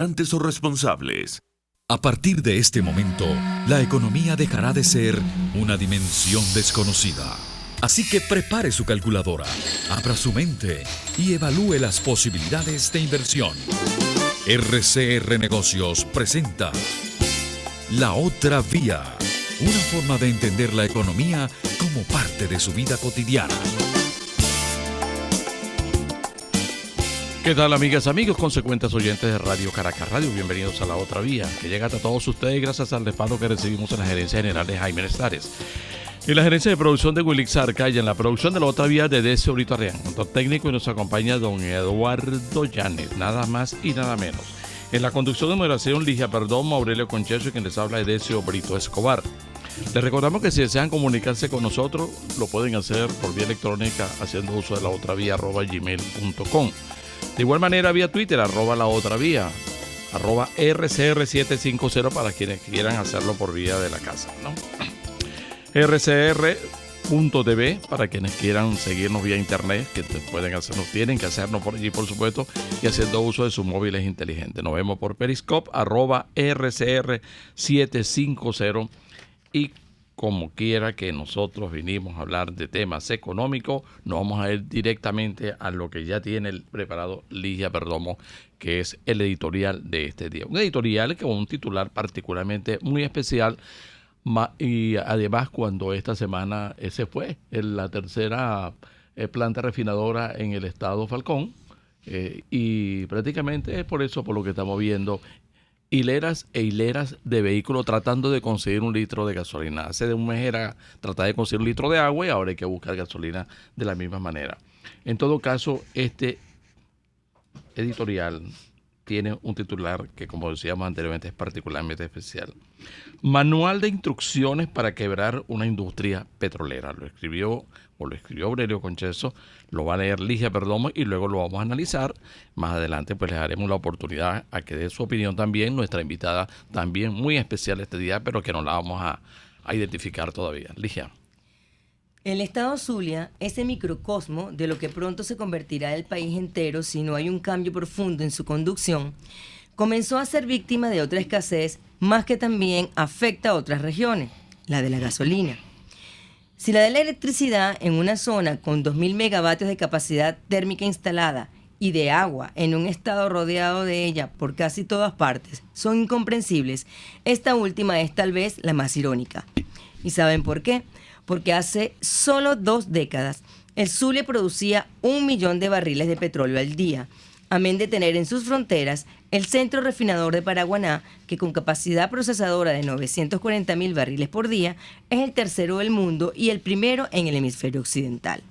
o responsables. A partir de este momento, la economía dejará de ser una dimensión desconocida. Así que prepare su calculadora, abra su mente y evalúe las posibilidades de inversión. RCR Negocios presenta La Otra Vía, una forma de entender la economía como parte de su vida cotidiana. ¿Qué tal, amigas, amigos, consecuentes oyentes de Radio Caracas Radio? Bienvenidos a La Otra Vía, que llega hasta todos ustedes gracias al respaldo que recibimos en la gerencia general de Jaime Estares, en la gerencia de producción de Wilix Arca y en la producción de La Otra Vía de Decio Brito Arrián. Control técnico y nos acompaña don Eduardo Llanes, nada más y nada menos. En la conducción de moderación, Ligia Perdomo, Aurelio Concheso y quien les habla de Decio Brito Escobar. Les recordamos que si desean comunicarse con nosotros, lo pueden hacer por vía electrónica haciendo uso de laotravía@gmail.com. De igual manera, vía Twitter, @laotravía, @RCR750 para quienes quieran hacerlo por vía de la casa, ¿no? RCR.tv para quienes quieran seguirnos vía internet, que pueden hacernos, tienen que hacernos por allí, por supuesto, y haciendo uso de sus móviles inteligentes. Nos vemos por Periscope, @RCR750, y como quiera que nosotros vinimos a hablar de temas económicos, nos vamos a ir directamente a lo que ya tiene preparado Ligia Perdomo, que es el editorial de este día. Un editorial con un titular particularmente muy especial, y además cuando esta semana se fue en la tercera planta refinadora en el estado Falcón, y prácticamente es por eso por lo que estamos viendo hileras e hileras de vehículos tratando de conseguir un litro de gasolina. Hace un mes era tratar de conseguir un litro de agua y ahora hay que buscar gasolina de la misma manera. En todo caso, este editorial tiene un titular que, como decíamos anteriormente, es particularmente especial. Manual de instrucciones para quebrar una industria petrolera. Lo escribió Aurelio Concheso, lo va a leer Ligia Perdomo y luego lo vamos a analizar. Más adelante pues les daremos la oportunidad a que dé su opinión también, nuestra invitada también muy especial este día, pero que no la vamos a identificar todavía. Ligia. El estado Zulia, ese microcosmo de lo que pronto se convertirá el país entero si no hay un cambio profundo en su conducción, comenzó a ser víctima de otra escasez, más que también afecta a otras regiones, la de la gasolina. Si la de la electricidad en una zona con 2.000 megavatios de capacidad térmica instalada y de agua en un estado rodeado de ella por casi todas partes son incomprensibles, esta última es tal vez la más irónica. ¿Y saben por qué? Porque hace solo 2 décadas el Zulia producía 1 millón de barriles de petróleo al día, amén de tener en sus fronteras el centro refinador de Paraguaná, que con capacidad procesadora de 940.000 barriles por día es el tercero del mundo y el primero en el hemisferio occidental.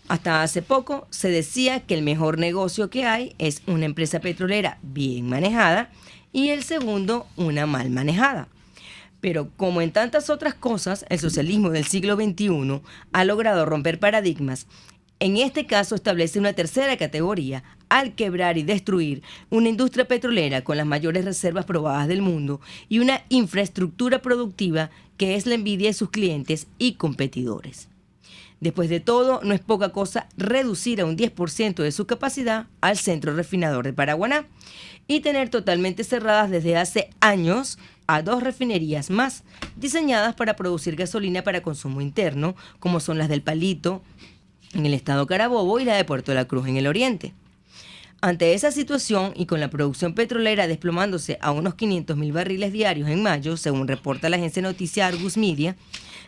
Hasta hace poco se decía que el mejor negocio que hay es una empresa petrolera bien manejada y el segundo una mal manejada. Pero como en tantas otras cosas, el socialismo del siglo XXI ha logrado romper paradigmas. En este caso establece una tercera categoría al quebrar y destruir una industria petrolera con las mayores reservas probadas del mundo y una infraestructura productiva que es la envidia de sus clientes y competidores. Después de todo, no es poca cosa reducir a un 10% de su capacidad al centro refinador de Paraguaná y tener totalmente cerradas desde hace años a 2 refinerías más, diseñadas para producir gasolina para consumo interno, como son las del Palito, en el estado Carabobo, y la de Puerto de la Cruz, en el oriente. Ante esa situación, y con la producción petrolera desplomándose a unos 500.000 barriles diarios en mayo, según reporta la agencia de noticias Argus Media,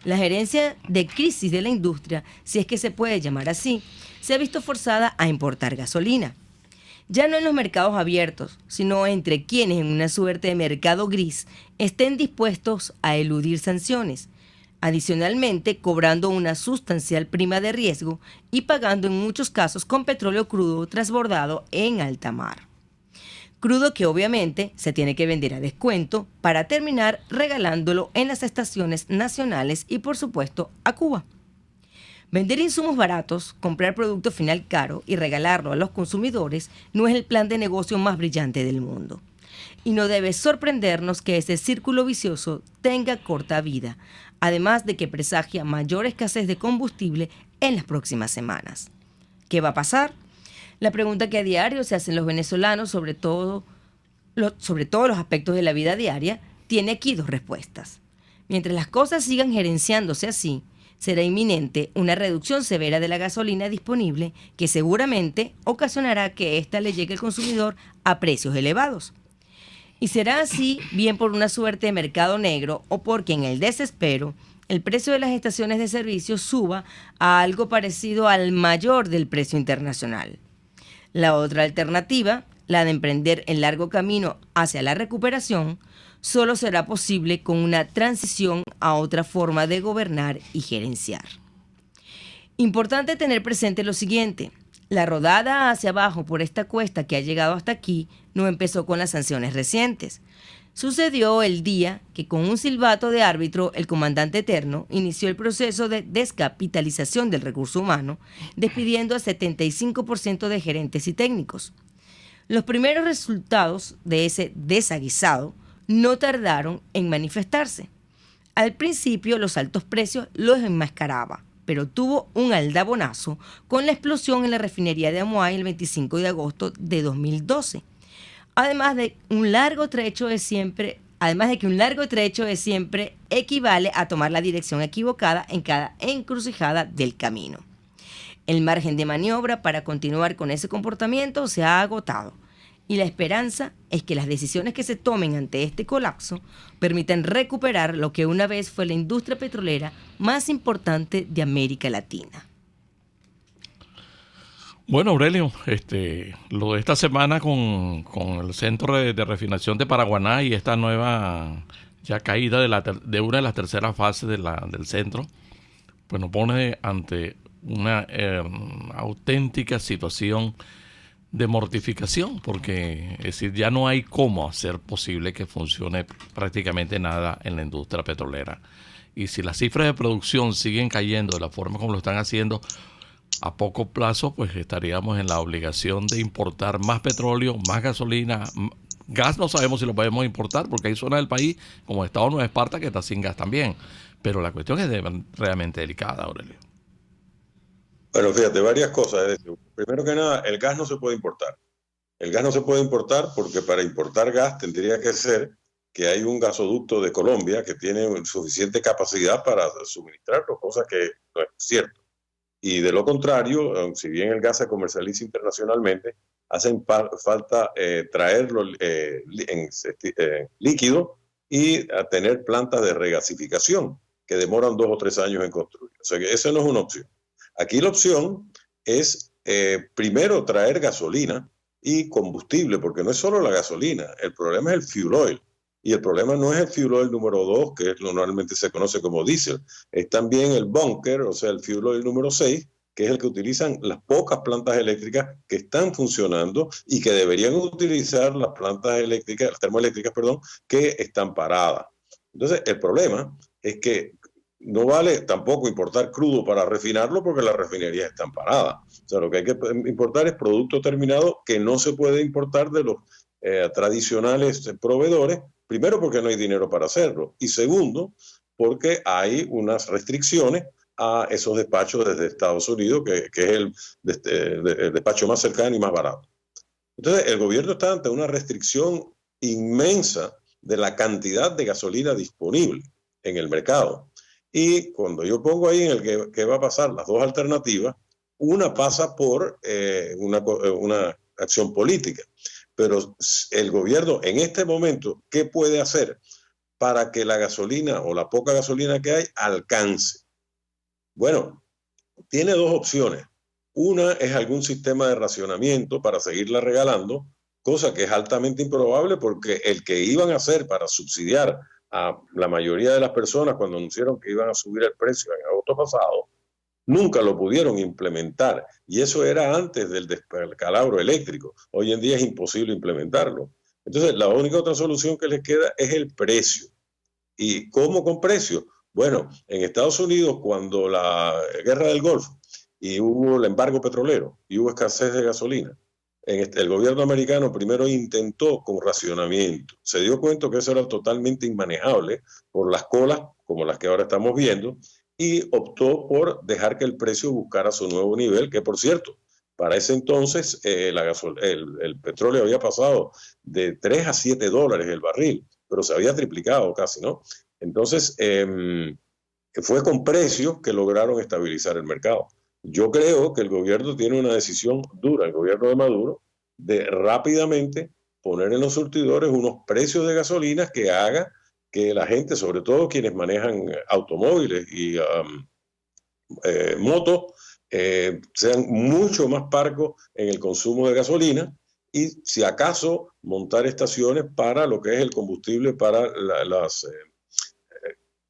la gerencia de crisis de la industria, si es que se puede llamar así, se ha visto forzada a importar gasolina. Ya no en los mercados abiertos, sino entre quienes en una suerte de mercado gris estén dispuestos a eludir sanciones, adicionalmente cobrando una sustancial prima de riesgo y pagando en muchos casos con petróleo crudo transbordado en alta mar. Crudo que obviamente se tiene que vender a descuento para terminar regalándolo en las estaciones nacionales y por supuesto a Cuba. Vender insumos baratos, comprar producto final caro y regalarlo a los consumidores no es el plan de negocio más brillante del mundo. Y no debe sorprendernos que ese círculo vicioso tenga corta vida, además de que presagia mayor escasez de combustible en las próximas semanas. ¿Qué va a pasar? La pregunta que a diario se hacen los venezolanos, sobre todo sobre todo los aspectos de la vida diaria, tiene aquí dos respuestas. Mientras las cosas sigan gerenciándose así, será inminente una reducción severa de la gasolina disponible que seguramente ocasionará que ésta le llegue al consumidor a precios elevados. Y será así bien por una suerte de mercado negro o porque en el desespero el precio de las estaciones de servicio suba a algo parecido al mayor del precio internacional. La otra alternativa, la de emprender el largo camino hacia la recuperación, solo será posible con una transición a otra forma de gobernar y gerenciar. Importante tener presente lo siguiente: la rodada hacia abajo por esta cuesta que ha llegado hasta aquí no empezó con las sanciones recientes. Sucedió el día que con un silbato de árbitro el comandante Eterno inició el proceso de descapitalización del recurso humano, despidiendo al 75% de gerentes y técnicos. Los primeros resultados de ese desaguisado no tardaron en manifestarse. Al principio los altos precios los enmascaraba, pero tuvo un aldabonazo con la explosión en la refinería de Amoay el 25 de agosto de 2012. Además de que un largo trecho de siempre equivale a tomar la dirección equivocada en cada encrucijada del camino. El margen de maniobra para continuar con ese comportamiento se ha agotado y la esperanza es que las decisiones que se tomen ante este colapso permitan recuperar lo que una vez fue la industria petrolera más importante de América Latina. Bueno, Aurelio, lo de esta semana con el centro de refinación de Paraguaná y esta nueva ya caída de una de las terceras fases del centro, pues nos pone ante una auténtica situación de mortificación, porque es decir, ya no hay cómo hacer posible que funcione prácticamente nada en la industria petrolera. Y si las cifras de producción siguen cayendo de la forma como lo están haciendo, a poco plazo pues estaríamos en la obligación de importar más petróleo, más gasolina. Gas no sabemos si lo podemos importar porque hay zonas del país como el estado de Nueva Esparta que está sin gas también. Pero la cuestión es realmente delicada, Aurelio. Bueno, fíjate, varias cosas. Primero que nada, el gas no se puede importar. El gas no se puede importar porque para importar gas tendría que ser que hay un gasoducto de Colombia que tiene suficiente capacidad para suministrarlo, cosa que no es cierto. Y de lo contrario, si bien el gas se comercializa internacionalmente, hacen falta traerlo en líquido y a tener plantas de regasificación que demoran 2 o 3 años en construir. O sea que esa no es una opción. Aquí la opción es primero traer gasolina y combustible, porque no es solo la gasolina, el problema es el fuel oil. Y el problema no es el fuel oil número 2, que normalmente se conoce como diésel, es también el bunker, o sea, el fuel oil número 6, que es el que utilizan las pocas plantas eléctricas que están funcionando y que deberían utilizar las plantas eléctricas, las termoeléctricas, perdón, que están paradas. Entonces, el problema es que no vale tampoco importar crudo para refinarlo porque las refinerías están paradas. O sea, lo que hay que importar es producto terminado que no se puede importar de los tradicionales proveedores. Primero, porque no hay dinero para hacerlo. Y segundo, porque hay unas restricciones a esos despachos desde Estados Unidos, que es el despacho más cercano y más barato. Entonces, el gobierno está ante una restricción inmensa de la cantidad de gasolina disponible en el mercado. Y cuando yo pongo ahí en el que va a pasar las dos alternativas, una pasa por una acción política. Pero el gobierno en este momento, ¿qué puede hacer para que la gasolina o la poca gasolina que hay alcance? Bueno, tiene dos opciones. Una es algún sistema de racionamiento para seguirla regalando, cosa que es altamente improbable porque el que iban a hacer para subsidiar a la mayoría de las personas cuando anunciaron que iban a subir el precio en agosto pasado, nunca lo pudieron implementar. Y eso era antes del descalabro eléctrico. Hoy en día es imposible implementarlo. Entonces, la única otra solución que les queda es el precio. ¿Y cómo con precio? Bueno, en Estados Unidos, cuando la guerra del Golfo y hubo el embargo petrolero y hubo escasez de gasolina, el gobierno americano primero intentó con racionamiento. Se dio cuenta que eso era totalmente inmanejable por las colas, como las que ahora estamos viendo, y optó por dejar que el precio buscara su nuevo nivel, que por cierto, Para ese entonces el petróleo había pasado de 3 a 7 dólares el barril, pero se había triplicado casi, ¿no? Entonces, fue con precios que lograron estabilizar el mercado. Yo creo que el gobierno tiene una decisión dura, el gobierno de Maduro, de rápidamente poner en los surtidores unos precios de gasolina que haga que la gente, sobre todo quienes manejan automóviles y motos, sean mucho más parcos en el consumo de gasolina y si acaso montar estaciones para lo que es el combustible para las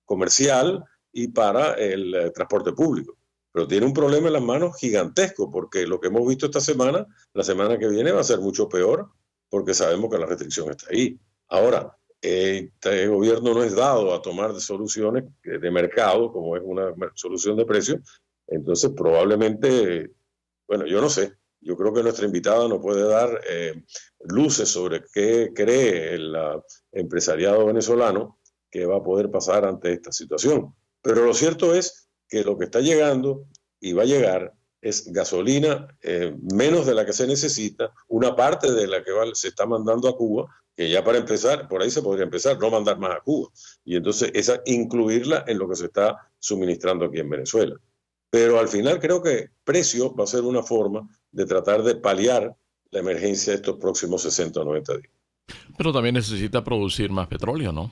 comercial y para el transporte público. Pero tiene un problema en las manos gigantesco porque lo que hemos visto esta semana, la semana que viene va a ser mucho peor porque sabemos que la restricción está ahí. Ahora, este gobierno no es dado a tomar soluciones de mercado como es una solución de precios. Entonces, probablemente, bueno, yo no sé. Yo creo que nuestra invitada nos puede dar luces sobre qué cree el empresariado venezolano que va a poder pasar ante esta situación. Pero lo cierto es que lo que está llegando y va a llegar es gasolina menos de la que se necesita, una parte de la que se está mandando a Cuba, que ya para empezar, por ahí se podría empezar, no mandar más a Cuba. Y entonces esa incluirla en lo que se está suministrando aquí en Venezuela. Pero al final creo que precio va a ser una forma de tratar de paliar la emergencia de estos próximos 60 o 90 días. Pero también necesita producir más petróleo, ¿no?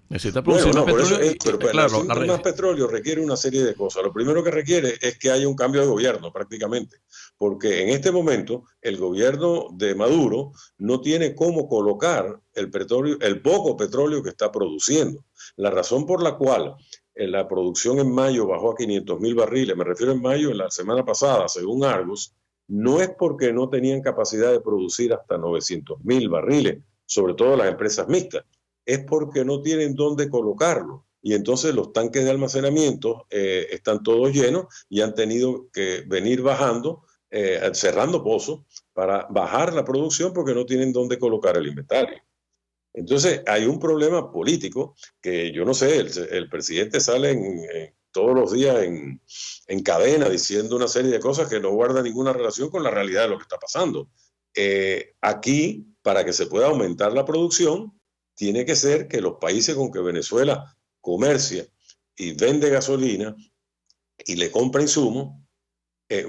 Necesita producir más petróleo. Pero claro, más petróleo requiere una serie de cosas. Lo primero que requiere es que haya un cambio de gobierno prácticamente, porque en este momento el gobierno de Maduro no tiene cómo colocar el poco petróleo que está produciendo. La razón por la cual la producción en mayo bajó a 500.000 barriles, me refiero en mayo, en la semana pasada, según Argos, no es porque no tenían capacidad de producir hasta 900.000 barriles, sobre todo las empresas mixtas, es porque no tienen dónde colocarlo. Y entonces los tanques de almacenamiento están todos llenos y han tenido que venir bajando, cerrando pozos para bajar la producción porque no tienen dónde colocar el inventario. Entonces hay un problema político que yo no sé, el presidente sale todos los días en cadena diciendo una serie de cosas que no guardan ninguna relación con la realidad de lo que está pasando. Aquí, para que se pueda aumentar la producción, tiene que ser que los países con que Venezuela comercia y vende gasolina y le compra insumos,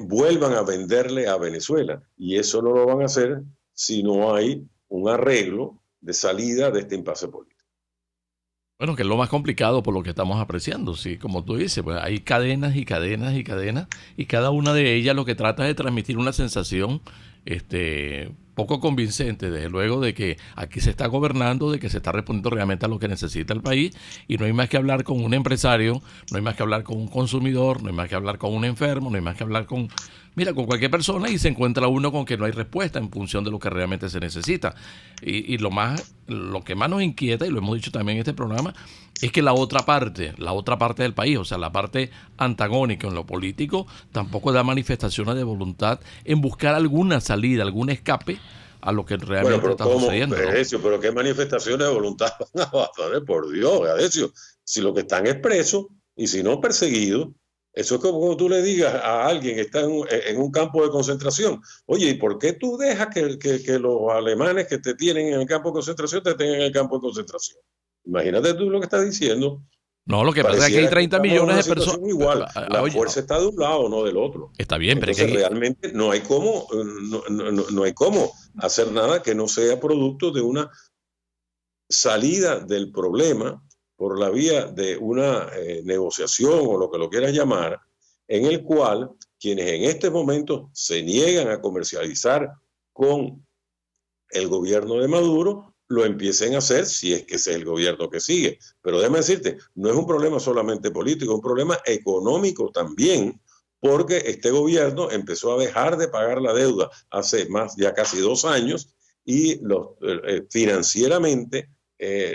vuelvan a venderle a Venezuela. Y eso no lo van a hacer si no hay un arreglo de salida de este impasse político. Bueno, que es lo más complicado por lo que estamos apreciando, sí, como tú dices, pues hay cadenas y cadenas y cadenas, y cada una de ellas lo que trata es de transmitir una sensación poco convincente, desde luego, de que aquí se está gobernando, de que se está respondiendo realmente a lo que necesita el país, y no hay más que hablar con un empresario, no hay más que hablar con un consumidor, no hay más que hablar con un enfermo, no hay más que hablar con cualquier persona, y se encuentra uno con que no hay respuesta en función de lo que realmente se necesita. Y lo que más nos inquieta, y lo hemos dicho también en este programa, es que la otra parte del país, o sea, la parte antagónica en lo político, tampoco da manifestaciones de voluntad en buscar alguna salida, algún escape a lo que realmente está sucediendo, ¿no? Pero ¿qué manifestaciones de voluntad van a dar? Por Dios, Adesio, si lo que están es presos y si no perseguidos. Eso es como tú le digas a alguien que está en un campo de concentración: oye, ¿y por qué tú dejas que los alemanes que te tienen en el campo de concentración te tengan en el campo de concentración? Imagínate tú lo que estás diciendo. No, lo que pasa es que hay 30 millones de personas. Igual, la fuerza está de un lado, no del otro. Está bien, pero entonces, realmente no hay cómo hacer nada que no sea producto de una salida del problema por la vía de una negociación o lo que lo quieras llamar, en el cual quienes en este momento se niegan a comercializar con el gobierno de Maduro lo empiecen a hacer, si es que ese es el gobierno que sigue. Pero déjame decirte, no es un problema solamente político, es un problema económico también, porque este gobierno empezó a dejar de pagar la deuda hace ya casi 2 años y financieramente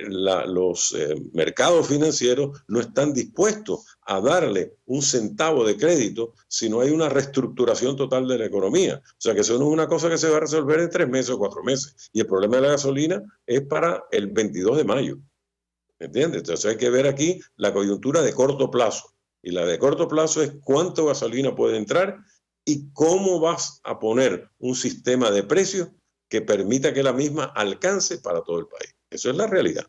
los mercados financieros no están dispuestos a darle un centavo de crédito si no hay una reestructuración total de la economía. O sea que eso no es una cosa que se va a resolver en 3 meses o 4 meses. Y el problema de la gasolina es para el 22 de mayo. ¿Me entiendes? Entonces hay que ver aquí la coyuntura de corto plazo. Y la de corto plazo es cuánto gasolina puede entrar y cómo vas a poner un sistema de precios que permita que la misma alcance para todo el país. Eso es la realidad.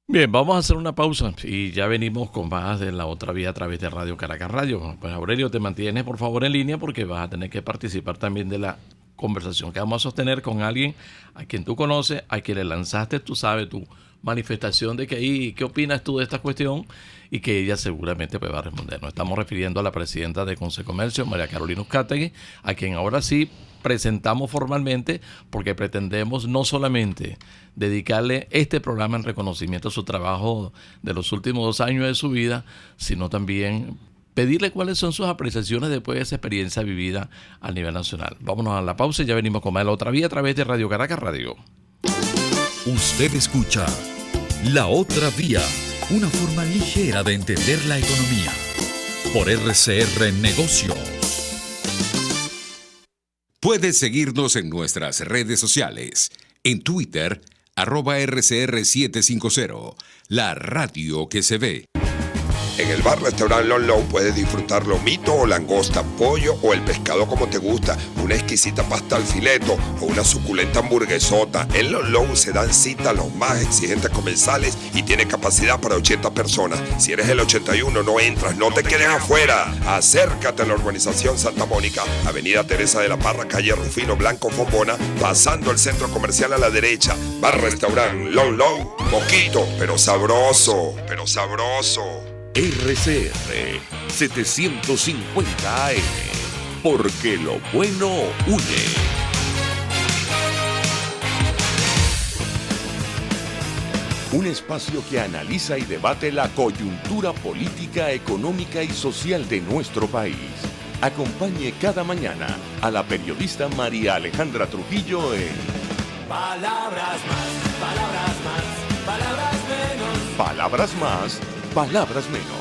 Bien, vamos a hacer una pausa y ya venimos con más de La Otra Vía a través de Radio Caracas Radio. Pues Aurelio, te mantienes por favor en línea porque vas a tener que participar también de la conversación que vamos a sostener con alguien a quien tú conoces, a quien le lanzaste, tú sabes, tu manifestación de que ahí, ¿qué opinas tú de esta cuestión? Y que ella seguramente pues va a responder. Nos estamos refiriendo a la presidenta de Concecomercio, María Carolina Uzcategui, a quien ahora sí presentamos formalmente porque pretendemos no solamente dedicarle este programa en reconocimiento a su trabajo de los últimos 2 años de su vida, sino también pedirle cuáles son sus apreciaciones después de esa experiencia vivida a nivel nacional. Vámonos a la pausa y ya venimos con más de La Otra Vía a través de Radio Caracas Radio. Usted escucha La Otra Vía, una forma ligera de entender la economía. Por RCR Negocios. Puedes seguirnos en nuestras redes sociales. En Twitter, @RCR750, la radio que se ve. En el bar restaurante Long Low puedes disfrutar lomito o langosta, pollo o el pescado como te gusta, una exquisita pasta al fileto o una suculenta hamburguesota. En Long Low se dan cita los más exigentes comensales y tiene capacidad para 80 personas. Si eres el 81 no entras, no te quedes afuera. Acércate a la urbanización Santa Mónica, Avenida Teresa de la Parra, calle Rufino Blanco Fombona, pasando el centro comercial a la derecha. Bar restaurante Long Low, poquito pero sabroso, pero sabroso. RCR 750 AM, porque lo bueno une. Un espacio que analiza y debate la coyuntura política, económica y social de nuestro país. Acompañe cada mañana a la periodista María Alejandra Trujillo en Palabras más, palabras más, palabras menos. Palabras más, palabras menos.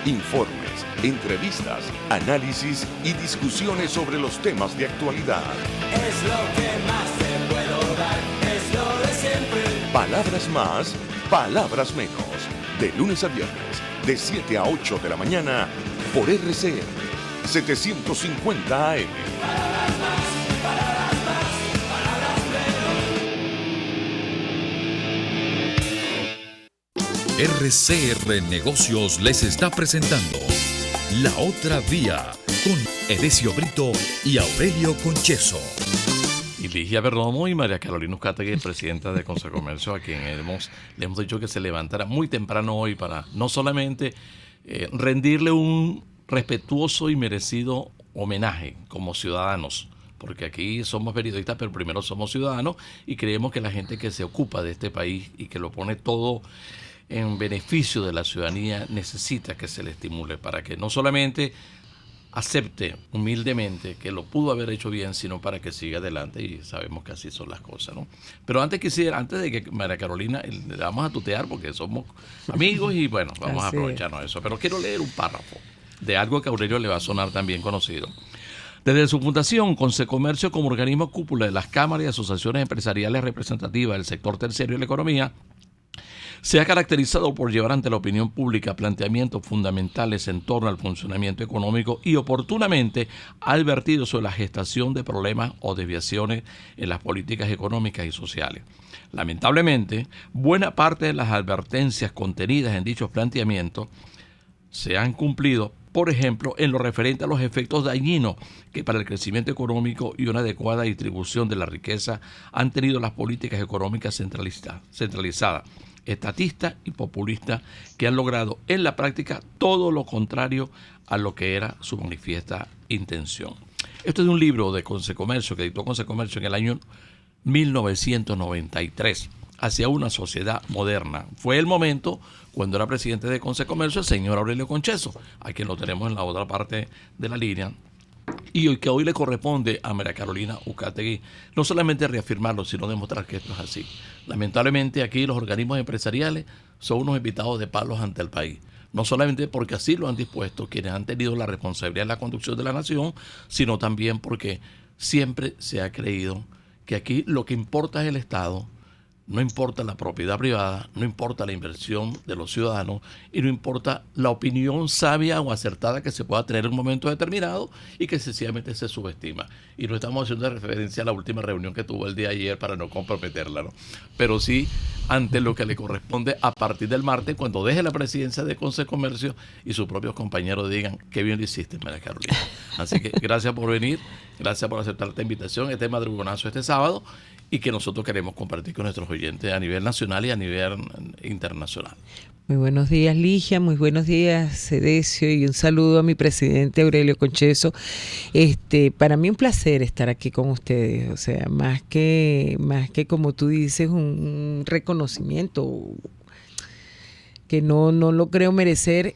Informes, entrevistas, análisis y discusiones sobre los temas de actualidad. Es lo que más te puedo dar, es lo de siempre. Palabras más, palabras menos. De lunes a viernes, de 7 a 8 de la mañana, por RCR 750 AM. Palabras más, palabras más, palabras menos. RCR Negocios les está presentando La Otra Vía con Edesio Brito y Aurelio Concheso. Y Ligia Perdomo y María Carolina Uzcategui, presidenta de Concecomercio, a quien le hemos dicho que se levantara muy temprano hoy para no solamente rendirle un respetuoso y merecido homenaje como ciudadanos, porque aquí somos periodistas, pero primero somos ciudadanos y creemos que la gente que se ocupa de este país y que lo pone todo en beneficio de la ciudadanía necesita que se le estimule para que no solamente acepte humildemente que lo pudo haber hecho bien, sino para que siga adelante, y sabemos que así son las cosas, ¿no? Pero antes de que María Carolina, le vamos a tutear porque somos amigos y bueno, vamos a aprovecharnos de eso. Pero quiero leer un párrafo de algo que a Aurelio le va a sonar también conocido. Desde su fundación, Concecomercio, como organismo cúpula de las cámaras y asociaciones empresariales representativas del sector terciario y la economía, se ha caracterizado por llevar ante la opinión pública planteamientos fundamentales en torno al funcionamiento económico y oportunamente ha advertido sobre la gestación de problemas o desviaciones en las políticas económicas y sociales. Lamentablemente, buena parte de las advertencias contenidas en dichos planteamientos se han cumplido, por ejemplo, en lo referente a los efectos dañinos que para el crecimiento económico y una adecuada distribución de la riqueza han tenido las políticas económicas centralizadas, estatistas y populistas que han logrado en la práctica todo lo contrario a lo que era su manifiesta intención. Esto es de un libro de Concecomercio que editó Concecomercio en el año 1993, hacia una sociedad moderna. Fue el momento cuando era presidente de Concecomercio el señor Aurelio Concheso, a quien lo tenemos en la otra parte de la línea, y que hoy le corresponde a María Carolina Uzcategui no solamente reafirmarlo, sino demostrar que esto es así. Lamentablemente aquí los organismos empresariales son unos invitados de palos ante el país, no solamente porque así lo han dispuesto quienes han tenido la responsabilidad de la conducción de la nación, sino también porque siempre se ha creído que aquí lo que importa es el Estado, no importa la propiedad privada, no importa la inversión de los ciudadanos y no importa la opinión sabia o acertada que se pueda tener en un momento determinado y que sencillamente se subestima. Y no estamos haciendo referencia a la última reunión que tuvo el día de ayer para no comprometerla, ¿no? Pero sí ante lo que le corresponde a partir del martes, cuando deje la presidencia de Consejo de Comercio y sus propios compañeros digan qué bien lo hiciste, María Carolina. Así que gracias por venir, gracias por aceptar esta invitación, este madrugonazo este sábado, y que nosotros queremos compartir con nuestros oyentes a nivel nacional y a nivel internacional. Muy buenos días, Ligia, muy buenos días, Cedecio, y un saludo a mi presidente Aurelio Concheso. Para mí un placer estar aquí con ustedes, o sea, más que como tú dices, un reconocimiento que no lo creo merecer,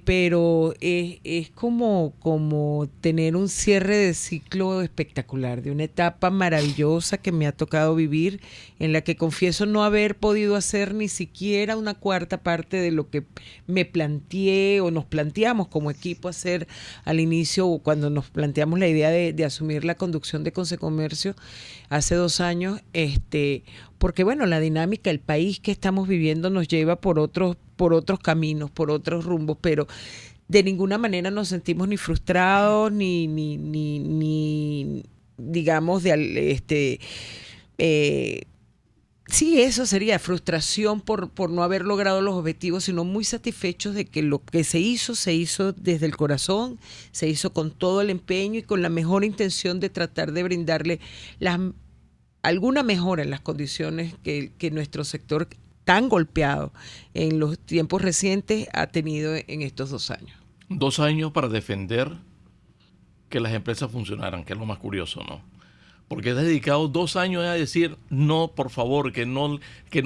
pero es como tener un cierre de ciclo espectacular, de una etapa maravillosa que me ha tocado vivir, en la que confieso no haber podido hacer ni siquiera una cuarta parte de lo que me planteé o nos planteamos como equipo hacer al inicio, cuando nos planteamos la idea de asumir la conducción de Consecomercio hace 2 años, porque bueno, la dinámica, el país que estamos viviendo nos lleva por otros caminos, por otros rumbos, pero de ninguna manera nos sentimos ni frustrados, ni digamos, sí, eso sería frustración por no haber logrado los objetivos, sino muy satisfechos de que lo que se hizo desde el corazón, se hizo con todo el empeño y con la mejor intención de tratar de brindarle alguna mejora en las condiciones que nuestro sector tan golpeado en los tiempos recientes ha tenido en estos 2 años. 2 años para defender que las empresas funcionaran, que es lo más curioso, ¿no? Porque has dedicado 2 años a decir, no, por favor, que no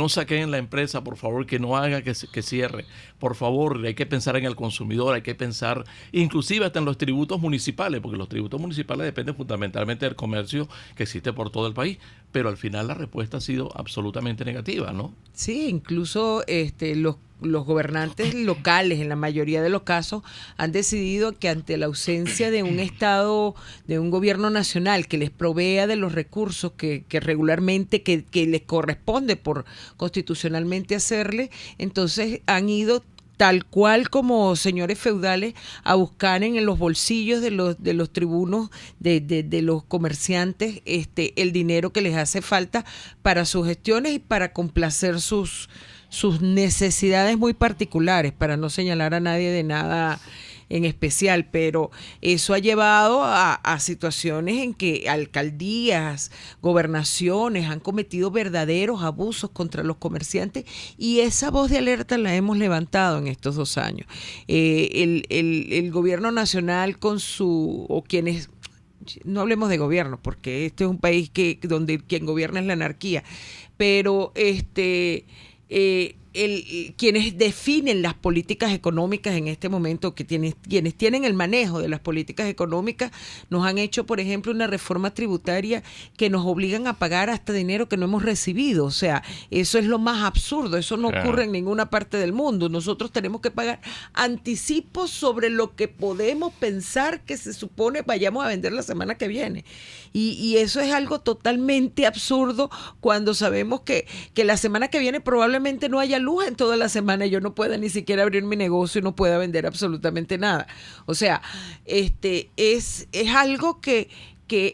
saquen la empresa, por favor, que no haga que cierre. Por favor, hay que pensar en el consumidor, hay que pensar inclusive hasta en los tributos municipales, porque los tributos municipales dependen fundamentalmente del comercio que existe por todo el país. Pero al final la respuesta ha sido absolutamente negativa, ¿no? Sí, incluso los gobernantes locales, en la mayoría de los casos, han decidido que ante la ausencia de un Estado, de un gobierno nacional que les provea de los recursos que regularmente, que les corresponde constitucionalmente hacerle, entonces han ido tal cual como señores feudales a buscar en los bolsillos de los tribunos, de los comerciantes, el dinero que les hace falta para sus gestiones y para complacer sus necesidades muy particulares, para no señalar a nadie de nada en especial, pero eso ha llevado a situaciones en que alcaldías, gobernaciones han cometido verdaderos abusos contra los comerciantes, y esa voz de alerta la hemos levantado en estos 2 años. El gobierno nacional o quienes, no hablemos de gobierno, porque este es un país donde quien gobierna es la anarquía, pero quienes definen las políticas económicas en este momento, quienes tienen el manejo de las políticas económicas, nos han hecho, por ejemplo, una reforma tributaria que nos obligan a pagar hasta dinero que no hemos recibido. O sea, eso es lo más absurdo, eso no ocurre en ninguna parte del mundo. Nosotros tenemos que pagar anticipos sobre lo que podemos pensar que se supone vayamos a vender la semana que viene. Y eso es algo totalmente absurdo cuando sabemos que la semana que viene probablemente no haya luz en toda la semana y yo no pueda ni siquiera abrir mi negocio y no pueda vender absolutamente nada. O sea, es algo que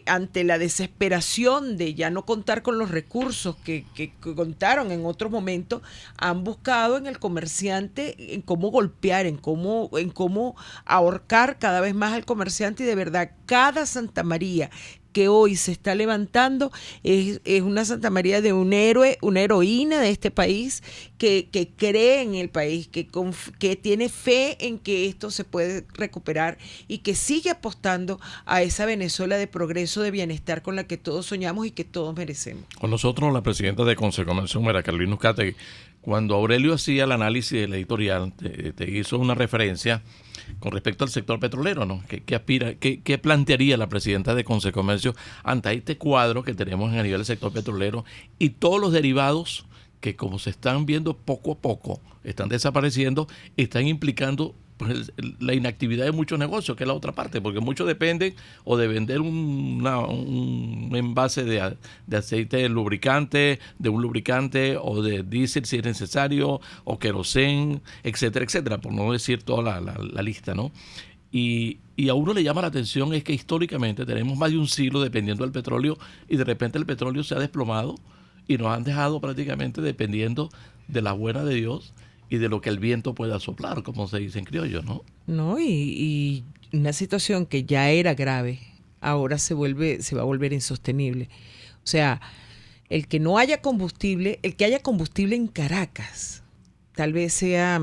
ante la desesperación de ya no contar con los recursos que contaron en otros momentos, han buscado en el comerciante en cómo golpear, en cómo ahorcar cada vez más al comerciante, y de verdad cada Santa María que hoy se está levantando es una Santa María de un héroe, una heroína de este país que cree en el país, que tiene fe en que esto se puede recuperar y que sigue apostando a esa Venezuela de progreso, de bienestar con la que todos soñamos y que todos merecemos. Con nosotros la presidenta de Consecomercio, María Carolina Uzcategui. Cuando Aurelio hacía el análisis del editorial, te hizo una referencia con respecto al sector petrolero, ¿no? ¿Qué plantearía la presidenta de Consecomercio ante este cuadro que tenemos a nivel del sector petrolero y todos los derivados que, como se están viendo poco a poco, están desapareciendo, están implicando pues, la inactividad de muchos negocios, que es la otra parte, porque muchos dependen o de vender un envase de aceite lubricante, de un lubricante o de diésel si es necesario, o querosén, etcétera, etcétera, por no decir toda la lista, ¿no? Y a uno le llama la atención es que históricamente tenemos más de un siglo dependiendo del petróleo y de repente el petróleo se ha desplomado y nos han dejado prácticamente dependiendo de la buena de Dios y de lo que el viento pueda soplar, como se dice en criollo, ¿no? No, y una situación que ya era grave, ahora se va a volver insostenible. O sea, el que no haya combustible, el que haya combustible en Caracas, tal vez sea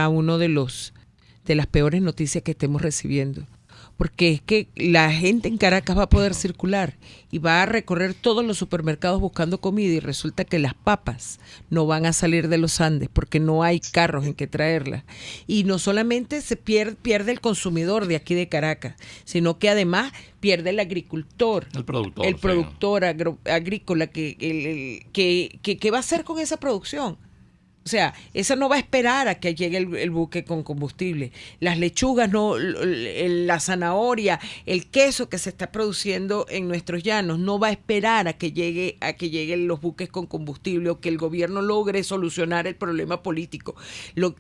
uno de las peores noticias que estemos recibiendo. Porque es que la gente en Caracas va a poder circular y va a recorrer todos los supermercados buscando comida y resulta que las papas no van a salir de los Andes porque no hay carros en que traerlas. Y no solamente se pierde el consumidor de aquí de Caracas, sino que además pierde el agricultor. El productor agrícola que va a hacer con esa producción. O sea, esa no va a esperar a que llegue el buque con combustible. Las lechugas, la zanahoria, el queso que se está produciendo en nuestros llanos no va a esperar a que lleguen los buques con combustible o que el gobierno logre solucionar el problema político.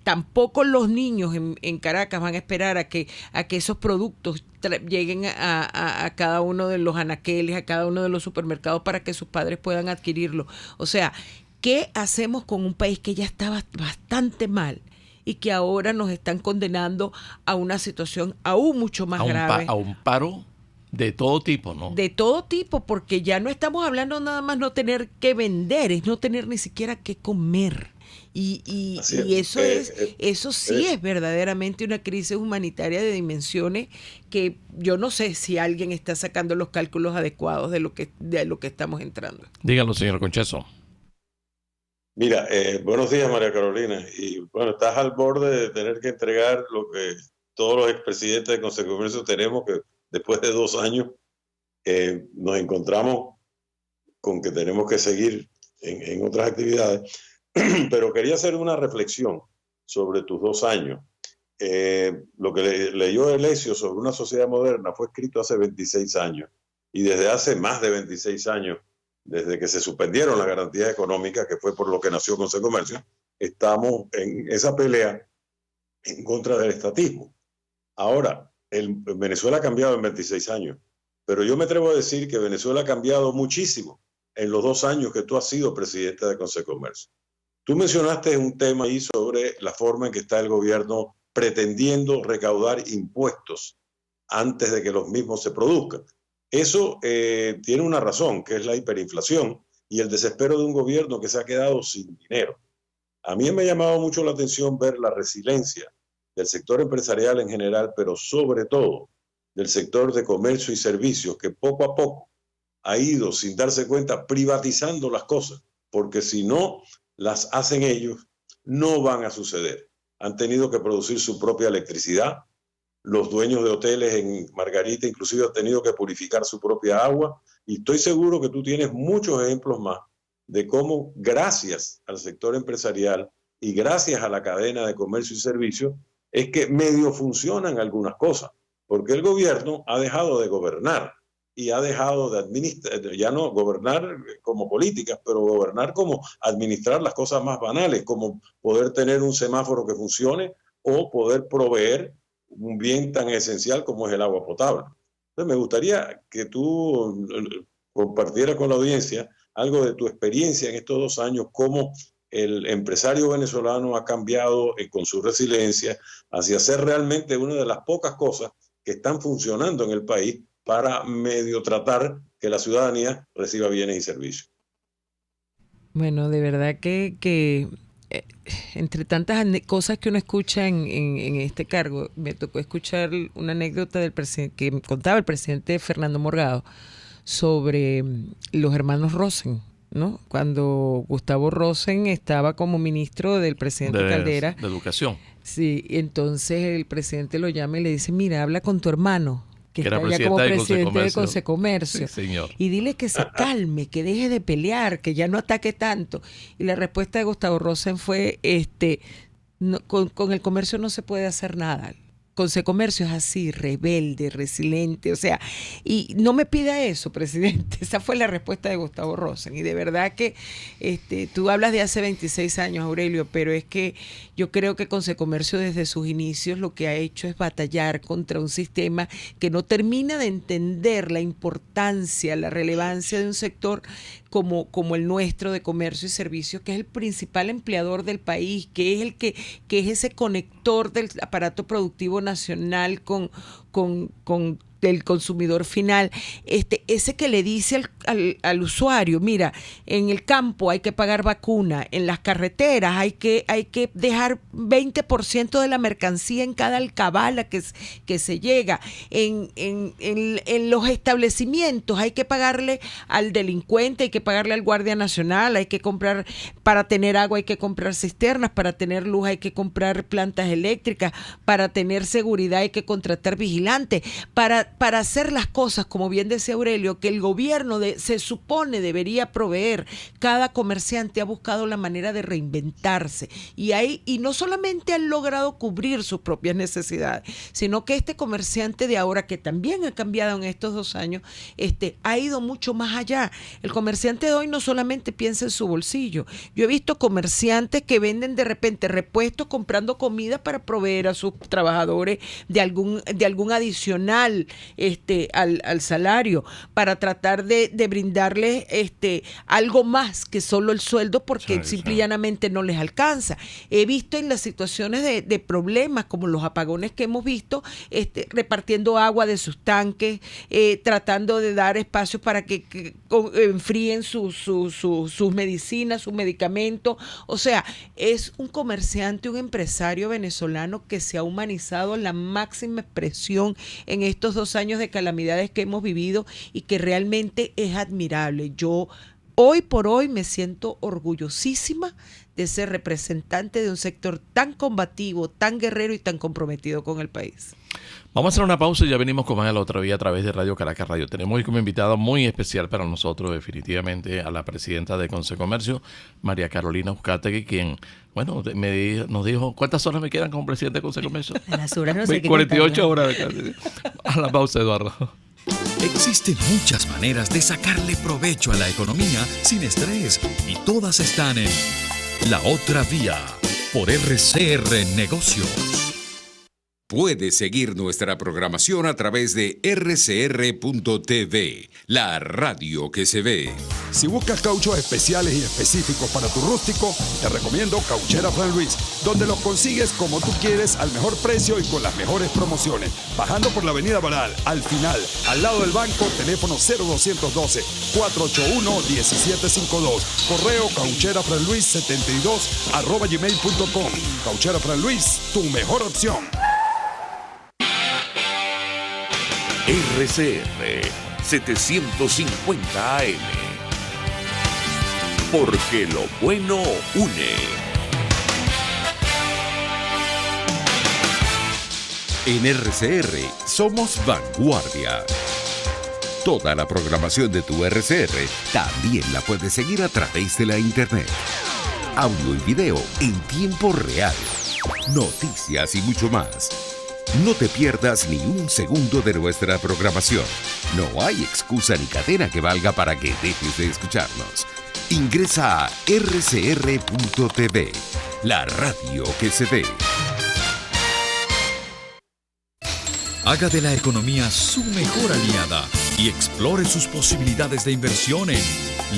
Tampoco los niños en Caracas van a esperar a que esos productos lleguen a cada uno de los anaqueles, a cada uno de los supermercados para que sus padres puedan adquirirlo. O sea, ¿qué hacemos con un país que ya estaba bastante mal y que ahora nos están condenando a una situación aún mucho más grave? A un paro de todo tipo, ¿no? De todo tipo, porque ya no estamos hablando nada más no tener que vender, es no tener ni siquiera que comer. Y eso sí es verdaderamente una crisis humanitaria de dimensiones que yo no sé si alguien está sacando los cálculos adecuados de lo que estamos entrando. Dígalo, señor Concheso. Mira, buenos días, María Carolina. Y bueno, estás al borde de tener que entregar lo que todos los expresidentes de Consejo de Comercio tenemos, que después de 2 años nos encontramos con que tenemos que seguir en otras actividades. Pero quería hacer una reflexión sobre tus 2 años. Lo que leyó Elesio sobre una sociedad moderna fue escrito hace 26 años. Y desde hace más de 26 años, desde que se suspendieron las garantías económicas, que fue por lo que nació Consejo de Comercio, estamos en esa pelea en contra del estatismo. Ahora, Venezuela ha cambiado en 26 años, pero yo me atrevo a decir que Venezuela ha cambiado muchísimo en los 2 años que tú has sido presidente de Consejo de Comercio. Tú mencionaste un tema ahí sobre la forma en que está el gobierno pretendiendo recaudar impuestos antes de que los mismos se produzcan. Eso tiene una razón, que es la hiperinflación y el desespero de un gobierno que se ha quedado sin dinero. A mí me ha llamado mucho la atención ver la resiliencia del sector empresarial en general, pero sobre todo del sector de comercio y servicios, que poco a poco ha ido, sin darse cuenta, privatizando las cosas, porque si no las hacen ellos, no van a suceder. Han tenido que producir su propia electricidad. Los dueños de hoteles en Margarita inclusive han tenido que purificar su propia agua. Y estoy seguro que tú tienes muchos ejemplos más de cómo, gracias al sector empresarial y gracias a la cadena de comercio y servicios, es que medio funcionan algunas cosas. Porque el gobierno ha dejado de gobernar y ha dejado de administrar, ya no gobernar como políticas, pero gobernar como administrar las cosas más banales, como poder tener un semáforo que funcione o poder proveer un bien tan esencial como es el agua potable. Entonces, me gustaría que tú compartieras con la audiencia algo de tu experiencia en estos 2 años, cómo el empresario venezolano ha cambiado con su resiliencia hacia ser realmente una de las pocas cosas que están funcionando en el país para medio tratar que la ciudadanía reciba bienes y servicios. Bueno, de verdad que entre tantas cosas que uno escucha en este cargo, me tocó escuchar una anécdota del que contaba el presidente Fernando Morgado sobre los hermanos Rosen, ¿no? Cuando Gustavo Rosen estaba como ministro del presidente Caldera. De Educación. Sí, entonces el presidente lo llama y le dice, mira, habla con tu hermano, que está ya como de presidente de Consecomercio. Sí, señor. Y dile que se calme, que deje de pelear, que ya no ataque tanto. Y la respuesta de Gustavo Rosen fue, con el comercio no se puede hacer nada. Consecomercio es así, rebelde, resiliente, o sea, y no me pida eso, presidente. Esa fue la respuesta de Gustavo Rosen. Y de verdad que tú hablas de hace 26 años, Aurelio, pero es que yo creo que Consecomercio desde sus inicios lo que ha hecho es batallar contra un sistema que no termina de entender la importancia, la relevancia de un sector como el nuestro de comercio y servicios, que es el principal empleador del país, que es ese conector del aparato productivo nacional con del consumidor final, ese que le dice al usuario, mira, en el campo hay que pagar vacuna, en las carreteras hay que dejar 20% de la mercancía en cada alcabala que se llega, en los establecimientos hay que pagarle al delincuente, hay que pagarle al guardia nacional, hay que comprar, para tener agua hay que comprar cisternas, para tener luz hay que comprar plantas eléctricas, para tener seguridad hay que contratar vigilantes, para hacer las cosas, como bien decía Aurelio, que el gobierno se supone debería proveer. Cada comerciante ha buscado la manera de reinventarse y no solamente han logrado cubrir sus propias necesidades, sino que este comerciante de ahora, que también ha cambiado en estos 2 años, ha ido mucho más allá. El comerciante de hoy no solamente piensa en su bolsillo. Yo he visto comerciantes que venden de repente repuestos comprando comida para proveer a sus trabajadores de algún adicional al salario, para tratar de brindarles algo más que solo el sueldo, porque simple y llanamente no les alcanza. He visto en las situaciones de problemas como los apagones que hemos visto, repartiendo agua de sus tanques, tratando de dar espacios para que enfríen sus medicinas, sus medicamentos. O sea, es un comerciante, un empresario venezolano que se ha humanizado en la máxima expresión en estos 2 años de calamidades que hemos vivido, y que realmente es admirable. Yo hoy por hoy me siento orgullosísima de ser representante de un sector tan combativo, tan guerrero y tan comprometido con el país. Vamos a hacer una pausa y ya venimos con más a la otra vía a través de Radio Caracas Radio. Tenemos hoy como invitada muy especial para nosotros, definitivamente, a la presidenta de Consecomercio, María Carolina Uzcategui, quien, bueno, nos dijo, ¿cuántas horas me quedan como presidente de Consecomercio? Las horas no sé qué 48 horas. A la pausa, Eduardo. Existen muchas maneras de sacarle provecho a la economía sin estrés, y todas están en La Otra Vía, por RCR Negocios. Puedes seguir nuestra programación a través de rcr.tv, la radio que se ve. Si buscas cauchos especiales y específicos para tu rústico, te recomiendo Cauchera Fran Luis, donde los consigues como tú quieres, al mejor precio y con las mejores promociones. Bajando por la avenida Baral, al final, al lado del banco, teléfono 0212-481-1752. Correo caucherafranluis72@gmail.com. Cauchera Fran Luis, tu mejor opción. RCR 750 AM. Porque lo bueno une. En RCR somos vanguardia. Toda la programación de tu RCR también la puedes seguir a través de la internet. Audio y video en tiempo real. Noticias y mucho más. No te pierdas ni un segundo de nuestra programación. No hay excusa ni cadena que valga para que dejes de escucharnos. Ingresa a rcr.tv, la radio que se ve. Haga de la economía su mejor aliada y explore sus posibilidades de inversión en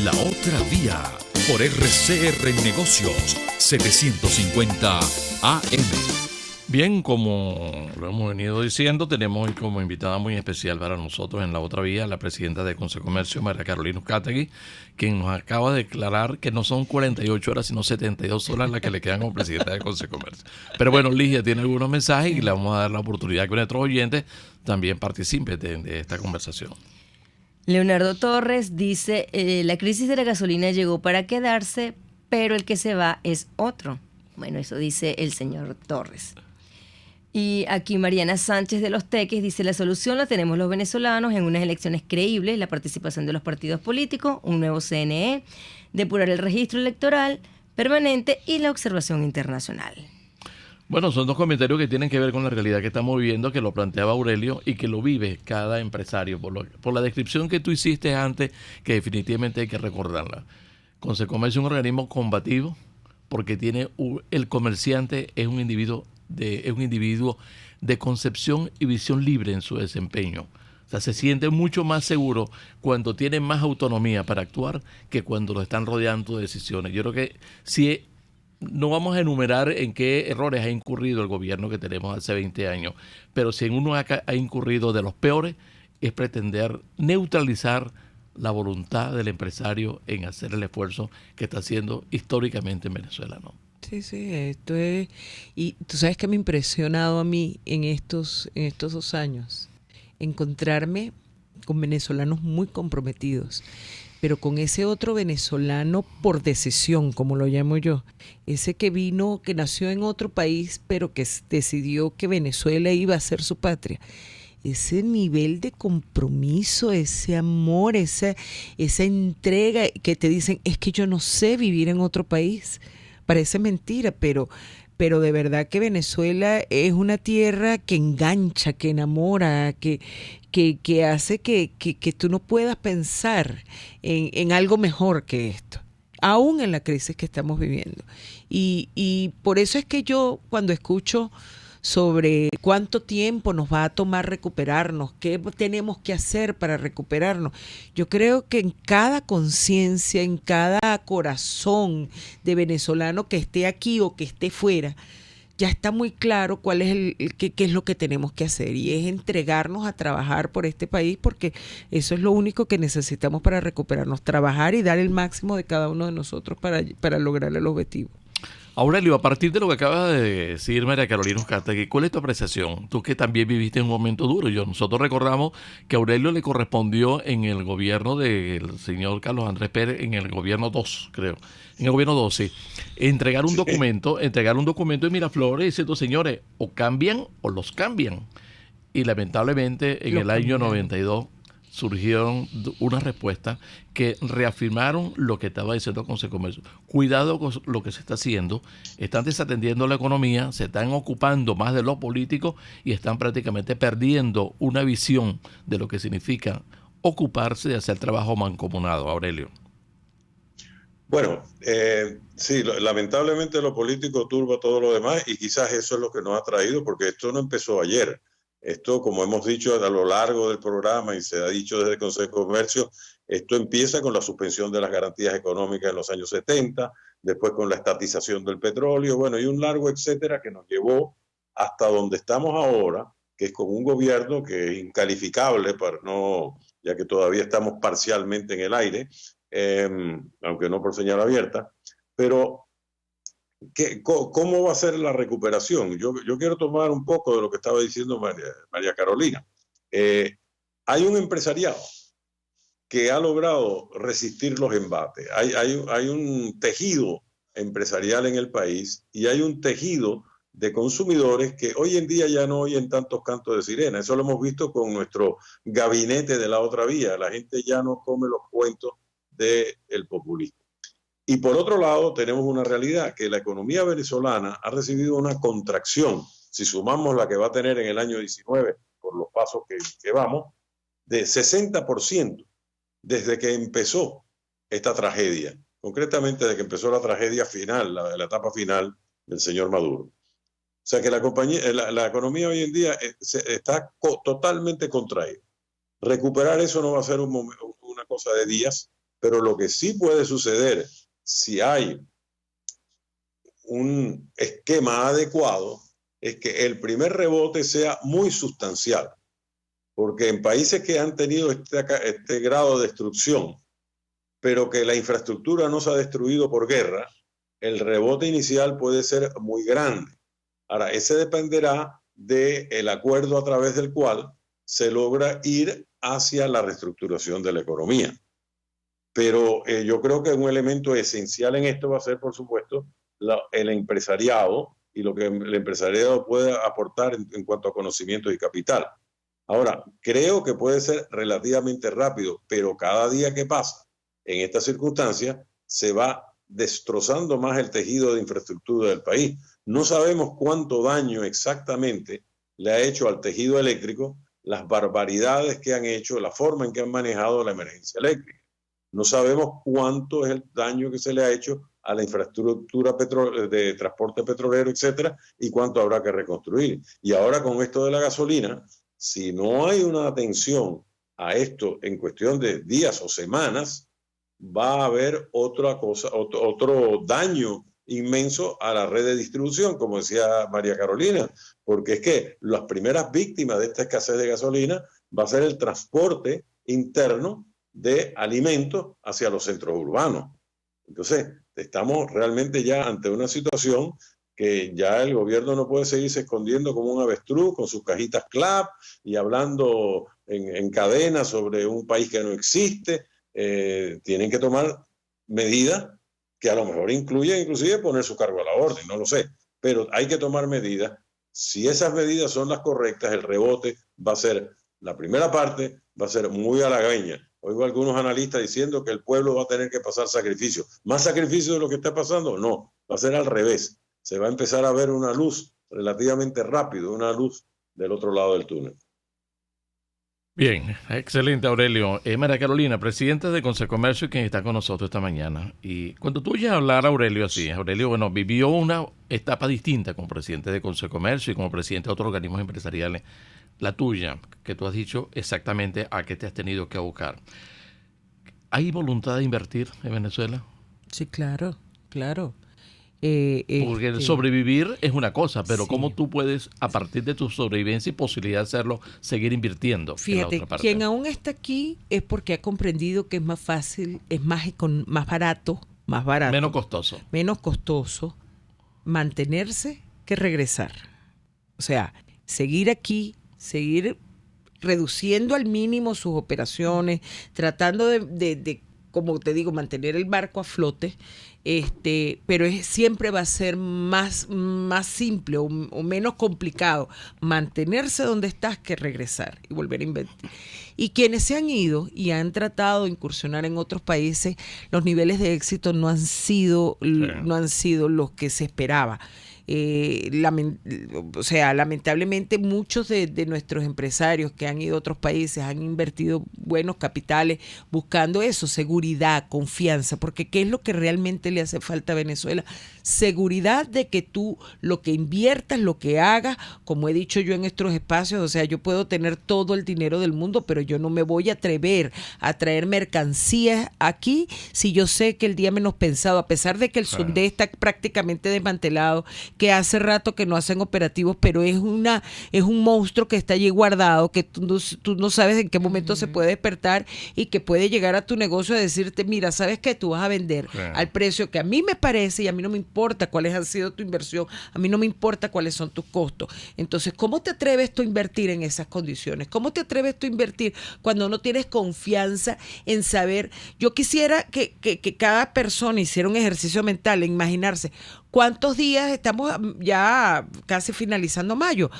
La Otra Vía, por RCR Negocios 750 AM. Bien, como lo hemos venido diciendo, tenemos hoy como invitada muy especial para nosotros en La Otra Vía la presidenta de Consecomercio, María Carolina Uzcategui, quien nos acaba de declarar que no son 48 horas, sino 72 horas las que le quedan como presidenta de Consecomercio. Pero bueno, Ligia tiene algunos mensajes y le vamos a dar la oportunidad que nuestros oyentes también participen de esta conversación. Leonardo Torres dice, la crisis de la gasolina llegó para quedarse, pero el que se va es otro. Bueno, eso dice el señor Torres. Y aquí Mariana Sánchez de Los Teques dice, la solución la tenemos los venezolanos en unas elecciones creíbles, la participación de los partidos políticos, un nuevo CNE, depurar el registro electoral permanente y la observación internacional. Bueno, son dos comentarios que tienen que ver con la realidad que estamos viviendo, que lo planteaba Aurelio y que lo vive cada empresario, por la descripción que tú hiciste antes, que definitivamente hay que recordarla. Consecomercio es un organismo combativo porque el comerciante es un individuo de concepción y visión libre en su desempeño. O sea, se siente mucho más seguro cuando tiene más autonomía para actuar que cuando lo están rodeando de decisiones. Yo creo que si no vamos a enumerar en qué errores ha incurrido el gobierno que tenemos hace 20 años, pero si en uno ha incurrido de los peores, es pretender neutralizar la voluntad del empresario en hacer el esfuerzo que está haciendo históricamente en Venezuela, ¿no? Sí, esto es... Y tú sabes que me ha impresionado a mí en estos 2 años, encontrarme con venezolanos muy comprometidos, pero con ese otro venezolano por decisión, como lo llamo yo, ese que vino, que nació en otro país, pero que decidió que Venezuela iba a ser su patria. Ese nivel de compromiso, ese amor, esa entrega que te dicen, es que yo no sé vivir en otro país. Parece mentira, pero de verdad que Venezuela es una tierra que engancha, que enamora, que hace que tú no puedas pensar en algo mejor que esto, aún en la crisis que estamos viviendo. Y por eso es que yo, cuando escucho sobre cuánto tiempo nos va a tomar recuperarnos, qué tenemos que hacer para recuperarnos, yo creo que en cada conciencia, en cada corazón de venezolano que esté aquí o que esté fuera, ya está muy claro cuál es qué es lo que tenemos que hacer, y es entregarnos a trabajar por este país, porque eso es lo único que necesitamos para recuperarnos, trabajar y dar el máximo de cada uno de nosotros para lograr el objetivo. Aurelio, a partir de lo que acaba de decir María Carolina Uzcategui, ¿cuál es tu apreciación? Tú que también viviste un momento duro. Nosotros recordamos que a Aurelio le correspondió en el gobierno del señor Carlos Andrés Pérez, en el gobierno 2, creo. En el gobierno 2, sí. Entregar un documento en Miraflores diciendo, señores, o cambian o los cambian. Y lamentablemente en el año 92 surgieron unas respuestas que reafirmaron lo que estaba diciendo el Consejo de Comercio. Cuidado con lo que se está haciendo. Están desatendiendo la economía, se están ocupando más de lo político y están prácticamente perdiendo una visión de lo que significa ocuparse de hacer trabajo mancomunado. Aurelio. Bueno, sí, lamentablemente lo político turba todo lo demás, y quizás eso es lo que nos ha traído, porque esto no empezó ayer. Esto, como hemos dicho a lo largo del programa y se ha dicho desde el Consejo de Comercio, esto empieza con la suspensión de las garantías económicas en los años 70, después con la estatización del petróleo, bueno, y un largo etcétera que nos llevó hasta donde estamos ahora, que es con un gobierno que es incalificable, ya que todavía estamos parcialmente en el aire, aunque no por señal abierta, pero ¿cómo va a ser la recuperación? Yo quiero tomar un poco de lo que estaba diciendo María Carolina. Hay un empresariado que ha logrado resistir los embates. Hay un tejido empresarial en el país y hay un tejido de consumidores que hoy en día ya no oyen tantos cantos de sirena. Eso lo hemos visto con nuestro gabinete de la otra vía. La gente ya no come los cuentos del populismo. Y por otro lado, tenemos una realidad, que la economía venezolana ha recibido una contracción, si sumamos la que va a tener en el año 19, por los pasos que vamos, de 60% desde que empezó esta tragedia, concretamente desde que empezó la tragedia final, la etapa final del señor Maduro. O sea que la economía hoy en día está totalmente contraída. Recuperar eso no va a ser una cosa de días, pero lo que sí puede suceder, si hay un esquema adecuado, es que el primer rebote sea muy sustancial. Porque en países que han tenido este grado de destrucción, pero que la infraestructura no se ha destruido por guerra, el rebote inicial puede ser muy grande. Ahora, ese dependerá del acuerdo a través del cual se logra ir hacia la reestructuración de la economía. Pero yo creo que un elemento esencial en esto va a ser, por supuesto, el empresariado y lo que el empresariado puede aportar en cuanto a conocimiento y capital. Ahora, creo que puede ser relativamente rápido, pero cada día que pasa en estas circunstancias se va destrozando más el tejido de infraestructura del país. No sabemos cuánto daño exactamente le ha hecho al tejido eléctrico las barbaridades que han hecho, la forma en que han manejado la emergencia eléctrica. No sabemos cuánto es el daño que se le ha hecho a la infraestructura de transporte petrolero, etcétera, y cuánto habrá que reconstruir. Y ahora con esto de la gasolina, si no hay una atención a esto en cuestión de días o semanas, va a haber otra cosa, otro daño inmenso a la red de distribución, como decía María Carolina, porque es que las primeras víctimas de esta escasez de gasolina va a ser el transporte interno de alimentos hacia los centros urbanos. Entonces, estamos realmente ya ante una situación que ya el gobierno no puede seguirse escondiendo como un avestruz con sus cajitas CLAP y hablando en cadena sobre un país que no existe. Tienen que tomar medidas que a lo mejor incluyen inclusive poner su cargo a la orden, no lo sé, pero hay que tomar medidas. Si esas medidas son las correctas, el rebote va a ser, la primera parte va a ser muy halagüeña. Oigo a algunos analistas diciendo que el pueblo va a tener que pasar sacrificio. ¿Más sacrificio de lo que está pasando? No, va a ser al revés. Se va a empezar a ver una luz relativamente rápido, una luz del otro lado del túnel. Bien, excelente, Aurelio. María Carolina, presidenta de Concecomercio, quien está con nosotros esta mañana. Y cuando tú oyes hablar a Aurelio así, Aurelio, bueno, vivió una etapa distinta como presidente de Concecomercio y como presidente de otros organismos empresariales. La tuya, que tú has dicho exactamente a qué te has tenido que abocar. ¿Hay voluntad de invertir en Venezuela? Sí, claro, claro. Porque el sobrevivir es una cosa, pero sí, ¿cómo tú puedes, a partir de tu sobrevivencia y posibilidad de hacerlo, seguir invirtiendo? Fíjate, en la otra parte? Quien aún está aquí es porque ha comprendido que es más fácil, es más barato, menos costoso mantenerse que regresar. O sea, seguir aquí, seguir reduciendo al mínimo sus operaciones, tratando de como te digo, mantener el barco a flote, pero siempre va a ser más simple o menos complicado mantenerse donde estás que regresar y volver a invertir. Y quienes se han ido y han tratado de incursionar en otros países, los niveles de éxito no han sido los que se esperaba. Lamentablemente muchos de nuestros empresarios que han ido a otros países han invertido buenos capitales buscando eso, seguridad, confianza, porque ¿qué es lo que realmente le hace falta a Venezuela? Seguridad de que tú lo que inviertas, lo que hagas, como he dicho yo en estos espacios, o sea, yo puedo tener todo el dinero del mundo, pero yo no me voy a atrever a traer mercancías aquí si yo sé que el día menos pensado, a pesar de que el Sundé está prácticamente desmantelado, que hace rato que no hacen operativos, pero es un monstruo que está allí guardado, que tú no sabes en qué momento se puede despertar y que puede llegar a tu negocio a decirte, mira, ¿sabes qué? Tú vas a vender al precio que a mí me parece y a mí no me importa cuáles han sido tu inversión, a mí no me importa cuáles son tus costos. Entonces, ¿cómo te atreves tú a invertir en esas condiciones? ¿Cómo te atreves tú a invertir cuando no tienes confianza en saber? Yo quisiera que cada persona hiciera un ejercicio mental, en imaginarse cuántos días, estamos ya casi finalizando mayo,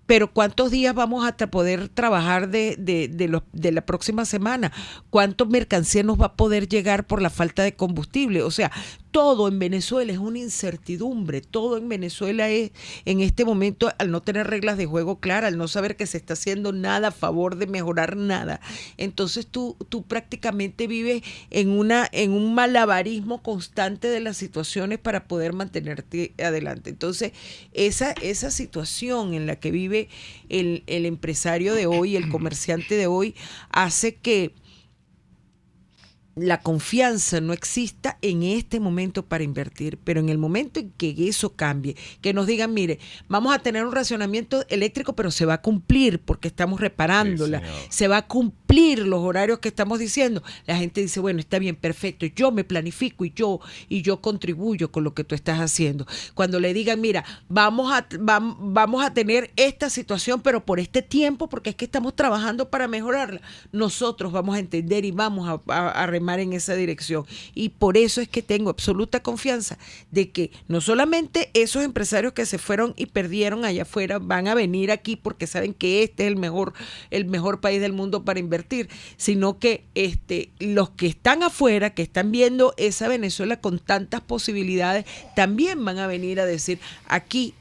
pero ¿cuántos días vamos a poder trabajar de la próxima semana? ¿Cuánta mercancía nos va a poder llegar por la falta de combustible? O sea, todo en Venezuela es una incertidumbre, todo en Venezuela es, en este momento, al no tener reglas de juego claras, al no saber que se está haciendo nada a favor de mejorar nada, entonces tú prácticamente vives en un malabarismo constante de las situaciones para poder mantenerte adelante. Entonces, esa situación en la que vive el empresario de hoy, el comerciante de hoy, hace que la confianza no exista en este momento para invertir, pero en el momento en que eso cambie, que nos digan, mire, vamos a tener un racionamiento eléctrico, pero se va a cumplir porque estamos reparándola, se va a cumplir los horarios que estamos diciendo, la gente dice, bueno, está bien, perfecto, yo me planifico y yo contribuyo con lo que tú estás haciendo. Cuando le digan, mira, vamos a tener esta situación, pero por este tiempo, porque es que estamos trabajando para mejorarla, nosotros vamos a entender y vamos a remar remar en esa dirección. Y por eso es que tengo absoluta confianza de que no solamente esos empresarios que se fueron y perdieron allá afuera van a venir aquí porque saben que este es el mejor país del mundo para invertir, sino que los que están afuera, que están viendo esa Venezuela con tantas posibilidades, también van a venir a decir, aquí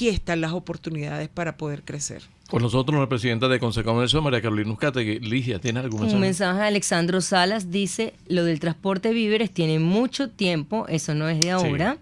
están las oportunidades para poder crecer. Con nosotros la presidenta de Consejo de Comercio, María Carolina Uzcategui. Ligia, ¿tienes algún mensaje? Un mensaje de Alexandro Salas, dice, lo del transporte de víveres tiene mucho tiempo, eso no es de ahora,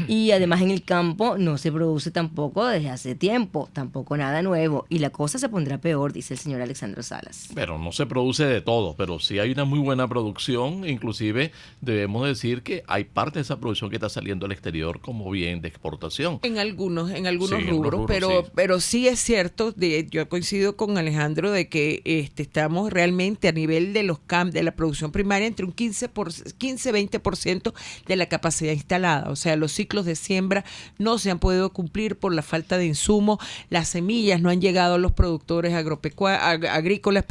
y además en el campo no se produce tampoco desde hace tiempo, tampoco nada nuevo, y la cosa se pondrá peor, dice el señor Alexandro Salas. Pero no se produce de todo, pero sí hay una muy buena producción, inclusive debemos decir que hay parte de esa producción que está saliendo al exterior como bien de exportación. En algunos Sí, rubros, pero sí es cierto. Yo coincido con Alejandro de que estamos realmente a nivel de de la producción primaria entre un 15-20% de la capacidad instalada. O sea, los ciclos de siembra no se han podido cumplir por la falta de insumos, las semillas no han llegado a los productores agrícolas,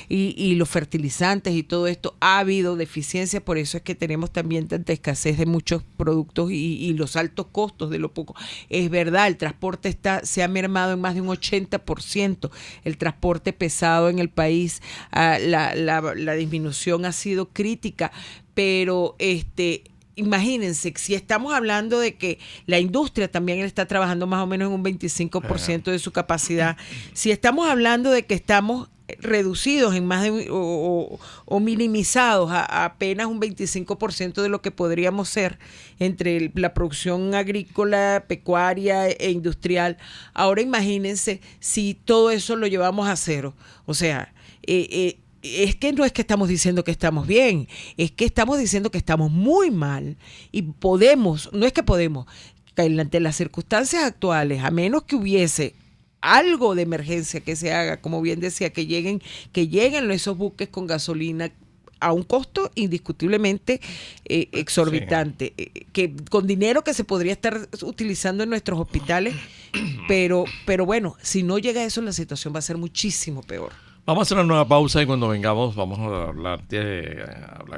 y los fertilizantes y todo esto. Ha habido deficiencia, por eso es que tenemos también tanta escasez de muchos productos y los altos costos de lo poco. Es verdad, el transporte se ha mermado en más de un 80%. El transporte pesado en el país, la disminución ha sido crítica, pero imagínense, si estamos hablando de que la industria también está trabajando más o menos en un 25% de su capacidad, si estamos hablando de que estamos reducidos en más de o minimizados a apenas un 25% de lo que podríamos ser entre la producción agrícola, pecuaria e industrial. Ahora imagínense si todo eso lo llevamos a cero. O sea, es que no es que estamos diciendo que estamos bien, es que estamos diciendo que estamos muy mal y ante las circunstancias actuales, a menos que hubiese algo de emergencia que se haga, como bien decía, que lleguen esos buques con gasolina a un costo indiscutiblemente exorbitante, que con dinero que se podría estar utilizando en nuestros hospitales, pero bueno, si no llega a eso, la situación va a ser muchísimo peor. Vamos a hacer una nueva pausa y cuando vengamos vamos a hablar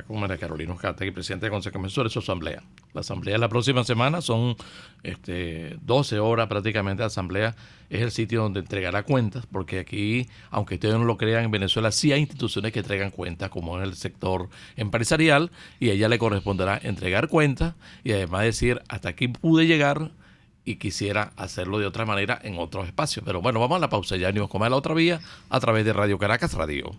con María Carolina Uzcategui, presidente del Consejo de Comercio, de su asamblea. La asamblea de la próxima semana son 12 horas prácticamente de asamblea. Es el sitio donde entregará cuentas, porque aquí, aunque ustedes no lo crean, en Venezuela sí hay instituciones que entregan cuentas, como en el sector empresarial, y a ella le corresponderá entregar cuentas y además decir, hasta aquí pude llegar, y quisiera hacerlo de otra manera en otros espacios. Pero bueno, vamos a la pausa. Ya venimos con la otra vía a través de Radio Caracas Radio.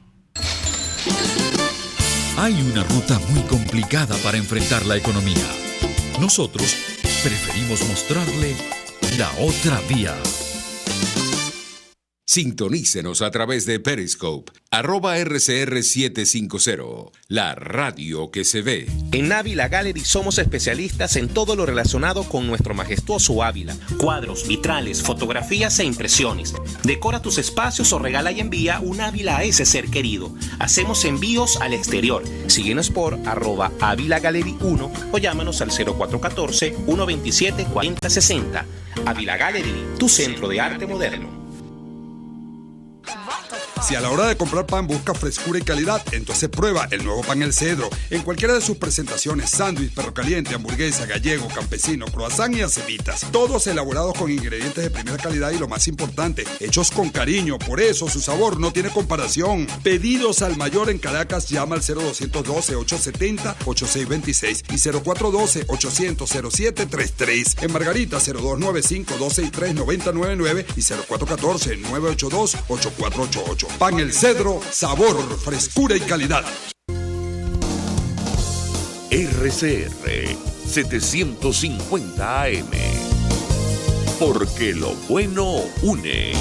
Hay una ruta muy complicada para enfrentar la economía. Nosotros preferimos mostrarle la otra vía. Sintonícenos a través de Periscope, @RCR750, la radio que se ve. En Ávila Gallery somos especialistas en todo lo relacionado con nuestro majestuoso Ávila. Cuadros, vitrales, fotografías e impresiones. Decora tus espacios o regala y envía un Ávila a ese ser querido. Hacemos envíos al exterior. Síguenos por @AvilaGallery1 o llámanos al 0414-127-4060. Ávila Gallery, tu centro de arte moderno. Si a la hora de comprar pan busca frescura y calidad, entonces prueba el nuevo pan El Cedro. En cualquiera de sus presentaciones, sándwich, perro caliente, hamburguesa, gallego, campesino, croissant y acemitas. Todos elaborados con ingredientes de primera calidad y lo más importante, hechos con cariño. Por eso su sabor no tiene comparación. Pedidos al mayor en Caracas, llama al 0212-870-8626 y 0412-800-0733. En Margarita, 0295-263-9099 y 0414-982-8488. Pan El Cedro, sabor, frescura y calidad. RCR 750 AM. Porque lo bueno une.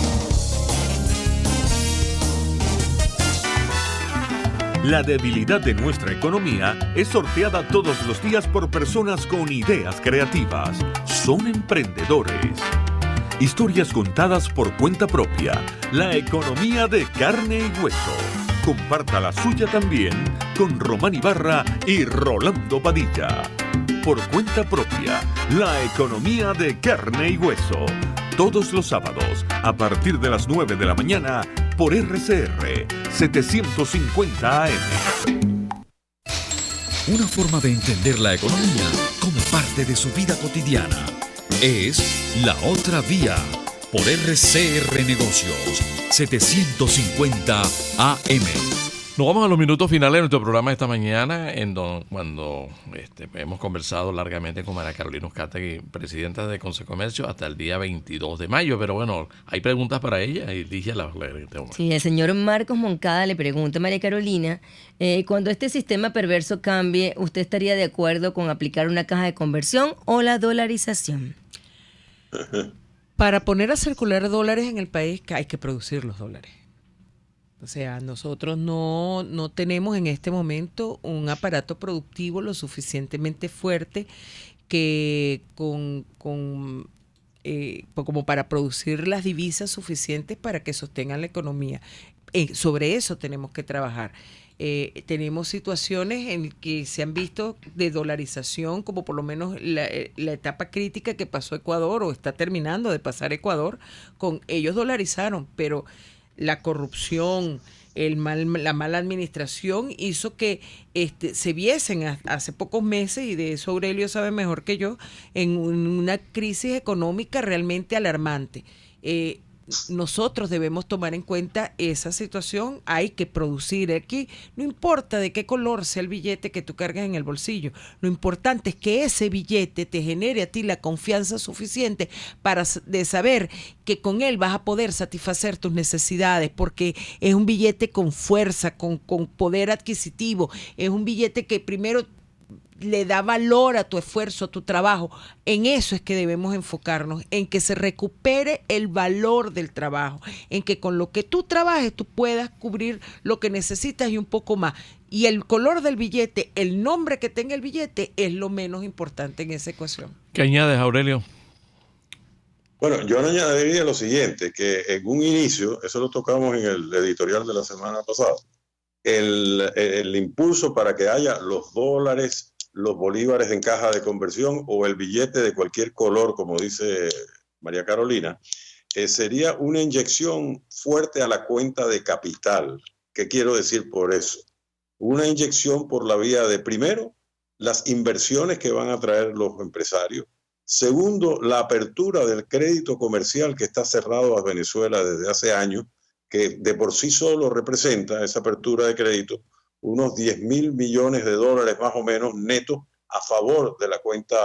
La debilidad de nuestra economía es sorteada todos los días por personas con ideas creativas. Son emprendedores. Historias contadas por cuenta propia. La economía de carne y hueso. Comparta la suya también con Román Ibarra y Rolando Padilla. Por cuenta propia. La economía de carne y hueso. Todos los sábados a partir de las 9 de la mañana por RCR 750 AM. una forma de entender la economía como parte de su vida cotidiana. Es La Otra Vía, por RCR Negocios, 750 AM. Nos vamos a los minutos finales de nuestro programa esta mañana, cuando hemos conversado largamente con María Carolina Uzcategui, presidenta de Consecomercio, hasta el día 22 de mayo. Pero bueno, hay preguntas para ella y Ligia las lee. Sí, el señor Marcos Moncada le pregunta a María Carolina, cuando este sistema perverso cambie, ¿usted estaría de acuerdo con aplicar una caja de conversión o la dolarización? Para poner a circular dólares en el país hay que producir los dólares. O sea, nosotros no tenemos en este momento un aparato productivo lo suficientemente fuerte que como para producir las divisas suficientes para que sostengan la economía. Sobre eso tenemos que trabajar. Tenemos situaciones en que se han visto de dolarización, como por lo menos la etapa crítica que pasó Ecuador o está terminando de pasar Ecuador, ellos dolarizaron, pero la corrupción, la mala administración hizo que se viesen hace pocos meses, y de eso Aurelio sabe mejor que yo, en una crisis económica realmente alarmante. Nosotros debemos tomar en cuenta esa situación. Hay que producir aquí, no importa de qué color sea el billete que tú cargas en el bolsillo, lo importante es que ese billete te genere a ti la confianza suficiente de saber que con él vas a poder satisfacer tus necesidades, porque es un billete con fuerza, con poder adquisitivo, es un billete que primero le da valor a tu esfuerzo, a tu trabajo. En eso es que debemos enfocarnos, en que se recupere el valor del trabajo, en que con lo que tú trabajes tú puedas cubrir lo que necesitas y un poco más. Y el color del billete, el nombre que tenga el billete, es lo menos importante en esa ecuación. ¿Qué añades, Aurelio? Bueno, yo añadiría lo siguiente, que en un inicio, eso lo tocamos en el editorial de la semana pasada, el impulso para que haya los dólares, los bolívares en caja de conversión o el billete de cualquier color, como dice María Carolina, sería una inyección fuerte a la cuenta de capital. ¿Qué quiero decir por eso? Una inyección por la vía de, primero, las inversiones que van a traer los empresarios. Segundo, la apertura del crédito comercial que está cerrado a Venezuela desde hace años, que de por sí solo representa esa apertura de crédito unos 10.000 millones de dólares más o menos netos a favor de la cuenta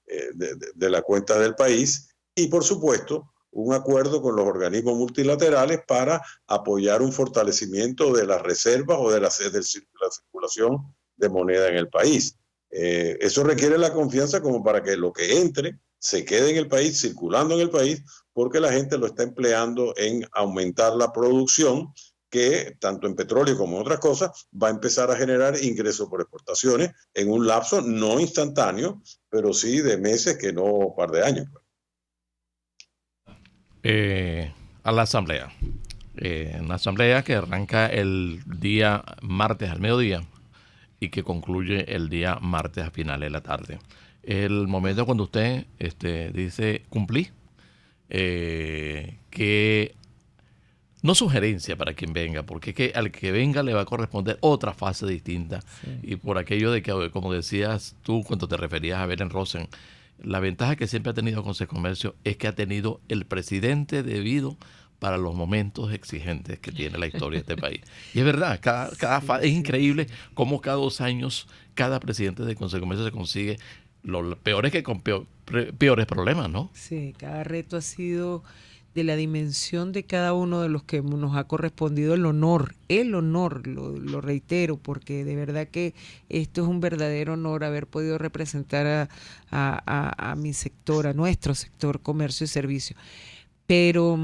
de la cuenta del país, y por supuesto un acuerdo con los organismos multilaterales para apoyar un fortalecimiento de las reservas o de la circulación de moneda en el país. Eso requiere la confianza como para que lo que entre se quede en el país, circulando en el país, porque la gente lo está empleando en aumentar la producción, que tanto en petróleo como en otras cosas va a empezar a generar ingresos por exportaciones en un lapso no instantáneo, pero sí de meses, que no un par de años. A la asamblea. Una asamblea que arranca el día martes al mediodía y que concluye el día martes a finales de la tarde. El momento cuando usted dice cumplí, que no sugerencia para quien venga, porque es que al que venga le va a corresponder otra fase distinta. Sí. Y por aquello de que, como decías tú cuando te referías a Beren Rosen, la ventaja que siempre ha tenido Consecomercio es que ha tenido el presidente debido para los momentos exigentes que tiene la historia de este país. Y es verdad, es increíble cómo cada 2 años cada presidente de Consecomercio se consigue lo peor es que con peores problemas, ¿no? Sí, cada reto ha sido de la dimensión de cada uno de los que nos ha correspondido el honor, lo reitero, porque de verdad que esto es un verdadero honor haber podido representar a mi sector, a nuestro sector comercio y servicio. Pero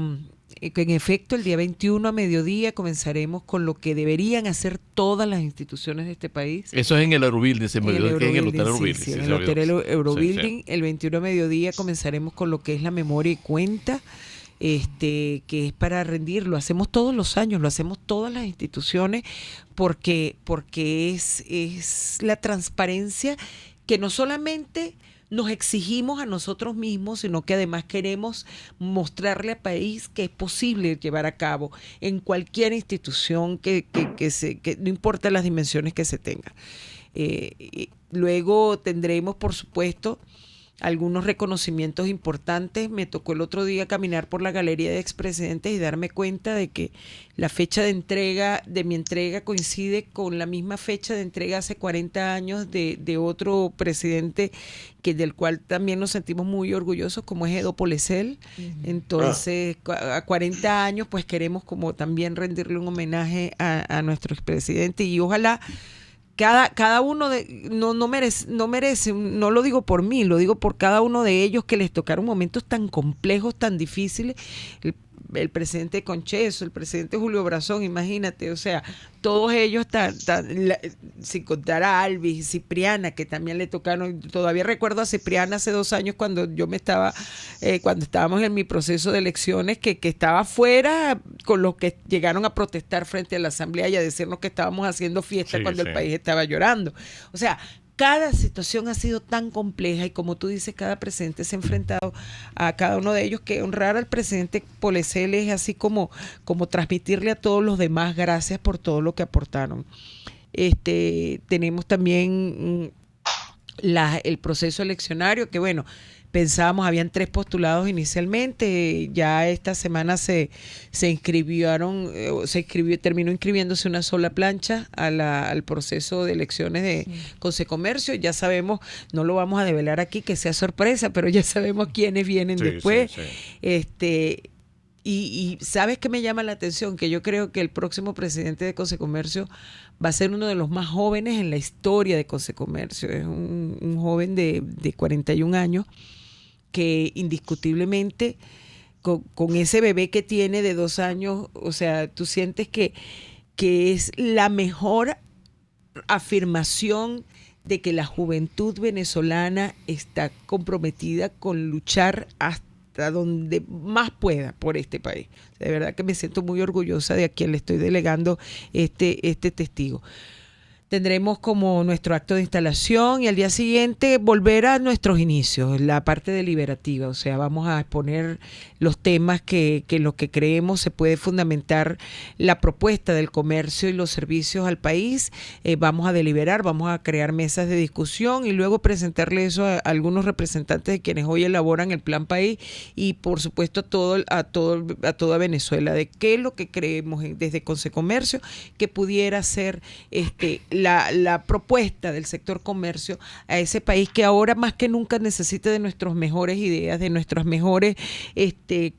en efecto el día 21 a mediodía comenzaremos con lo que deberían hacer todas las instituciones de este país. Eso es en el Eurobuilding, se me olvidó que es en el Hotel Eurobuilding. Sí, en el Hotel Eurobuilding, sí. El 21 a mediodía comenzaremos con lo que es la memoria y cuenta, que es para rendir. Lo hacemos todos los años, lo hacemos todas las instituciones, porque es la transparencia que no solamente nos exigimos a nosotros mismos, sino que además queremos mostrarle al país que es posible llevar a cabo en cualquier institución que no importa las dimensiones que se tengan. Y luego tendremos, por supuesto, algunos reconocimientos importantes. Me tocó el otro día caminar por la galería de expresidentes y darme cuenta de que la fecha de mi entrega coincide con la misma fecha de entrega hace 40 años de otro presidente del cual también nos sentimos muy orgullosos, como es Edo Polezzel. Entonces, a 40 años, pues queremos como también rendirle un homenaje a nuestro expresidente, y ojalá cada uno no merece, no lo digo por mí, lo digo por cada uno de ellos, que les tocaron momentos tan complejos, tan difíciles. El presidente Concheso, el presidente Julio Brazón, imagínate, o sea, todos ellos, sin contar a Alvis y Cipriana, que también le tocaron. Todavía recuerdo a Cipriana hace 2 años cuando cuando estábamos en mi proceso de elecciones, que estaba afuera con los que llegaron a protestar frente a la asamblea y a decirnos que estábamos haciendo fiesta cuando el país estaba llorando. O sea, cada situación ha sido tan compleja, y como tú dices, cada presidente se ha enfrentado a cada uno de ellos, que honrar al presidente Polezzel es así como transmitirle a todos los demás gracias por todo lo que aportaron. Tenemos también el proceso eleccionario, que bueno, pensábamos, habían 3 postulados inicialmente, ya esta semana terminó inscribiéndose una sola plancha al proceso de elecciones de Consecomercio. Ya sabemos, no lo vamos a develar aquí, que sea sorpresa, pero ya sabemos quiénes vienen después. Y ¿sabes qué me llama la atención? Que yo creo que el próximo presidente de Consecomercio va a ser uno de los más jóvenes en la historia de Consecomercio. Es un joven de 41 años, que indiscutiblemente con ese bebé que tiene de 2 años, o sea, tú sientes que es la mejor afirmación de que la juventud venezolana está comprometida con luchar hasta donde más pueda por este país. O sea, de verdad que me siento muy orgullosa de a quien le estoy delegando este testigo. Tendremos como nuestro acto de instalación, y al día siguiente volver a nuestros inicios, la parte deliberativa. O sea, vamos a exponer los temas que en los que creemos se puede fundamentar la propuesta del comercio y los servicios al país. Vamos a deliberar, vamos a crear mesas de discusión y luego presentarle eso a algunos representantes de quienes hoy elaboran el Plan País, y por supuesto a toda Venezuela, de qué es lo que creemos desde Consecomercio que pudiera ser la propuesta del sector comercio a ese país que ahora más que nunca necesita de nuestras mejores ideas, de nuestros mejores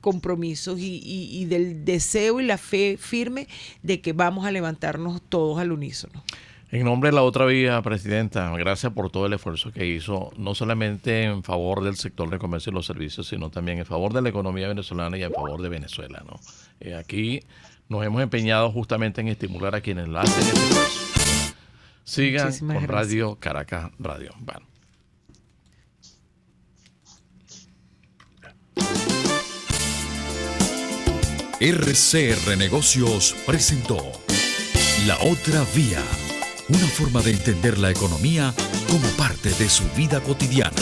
compromisos y del deseo y la fe firme de que vamos a levantarnos todos al unísono. En nombre de La Otra Vía, Presidenta, gracias por todo el esfuerzo que hizo, no solamente en favor del sector de comercio y los servicios, sino también en favor de la economía venezolana y en favor de Venezuela, ¿no? Aquí nos hemos empeñado justamente en estimular a quienes lo hacen este esfuerzo. Sigan Muchísimas con gracias. Radio Caracas Radio. Bueno. RCR Negocios presentó La Otra Vía, una forma de entender la economía como parte de su vida cotidiana.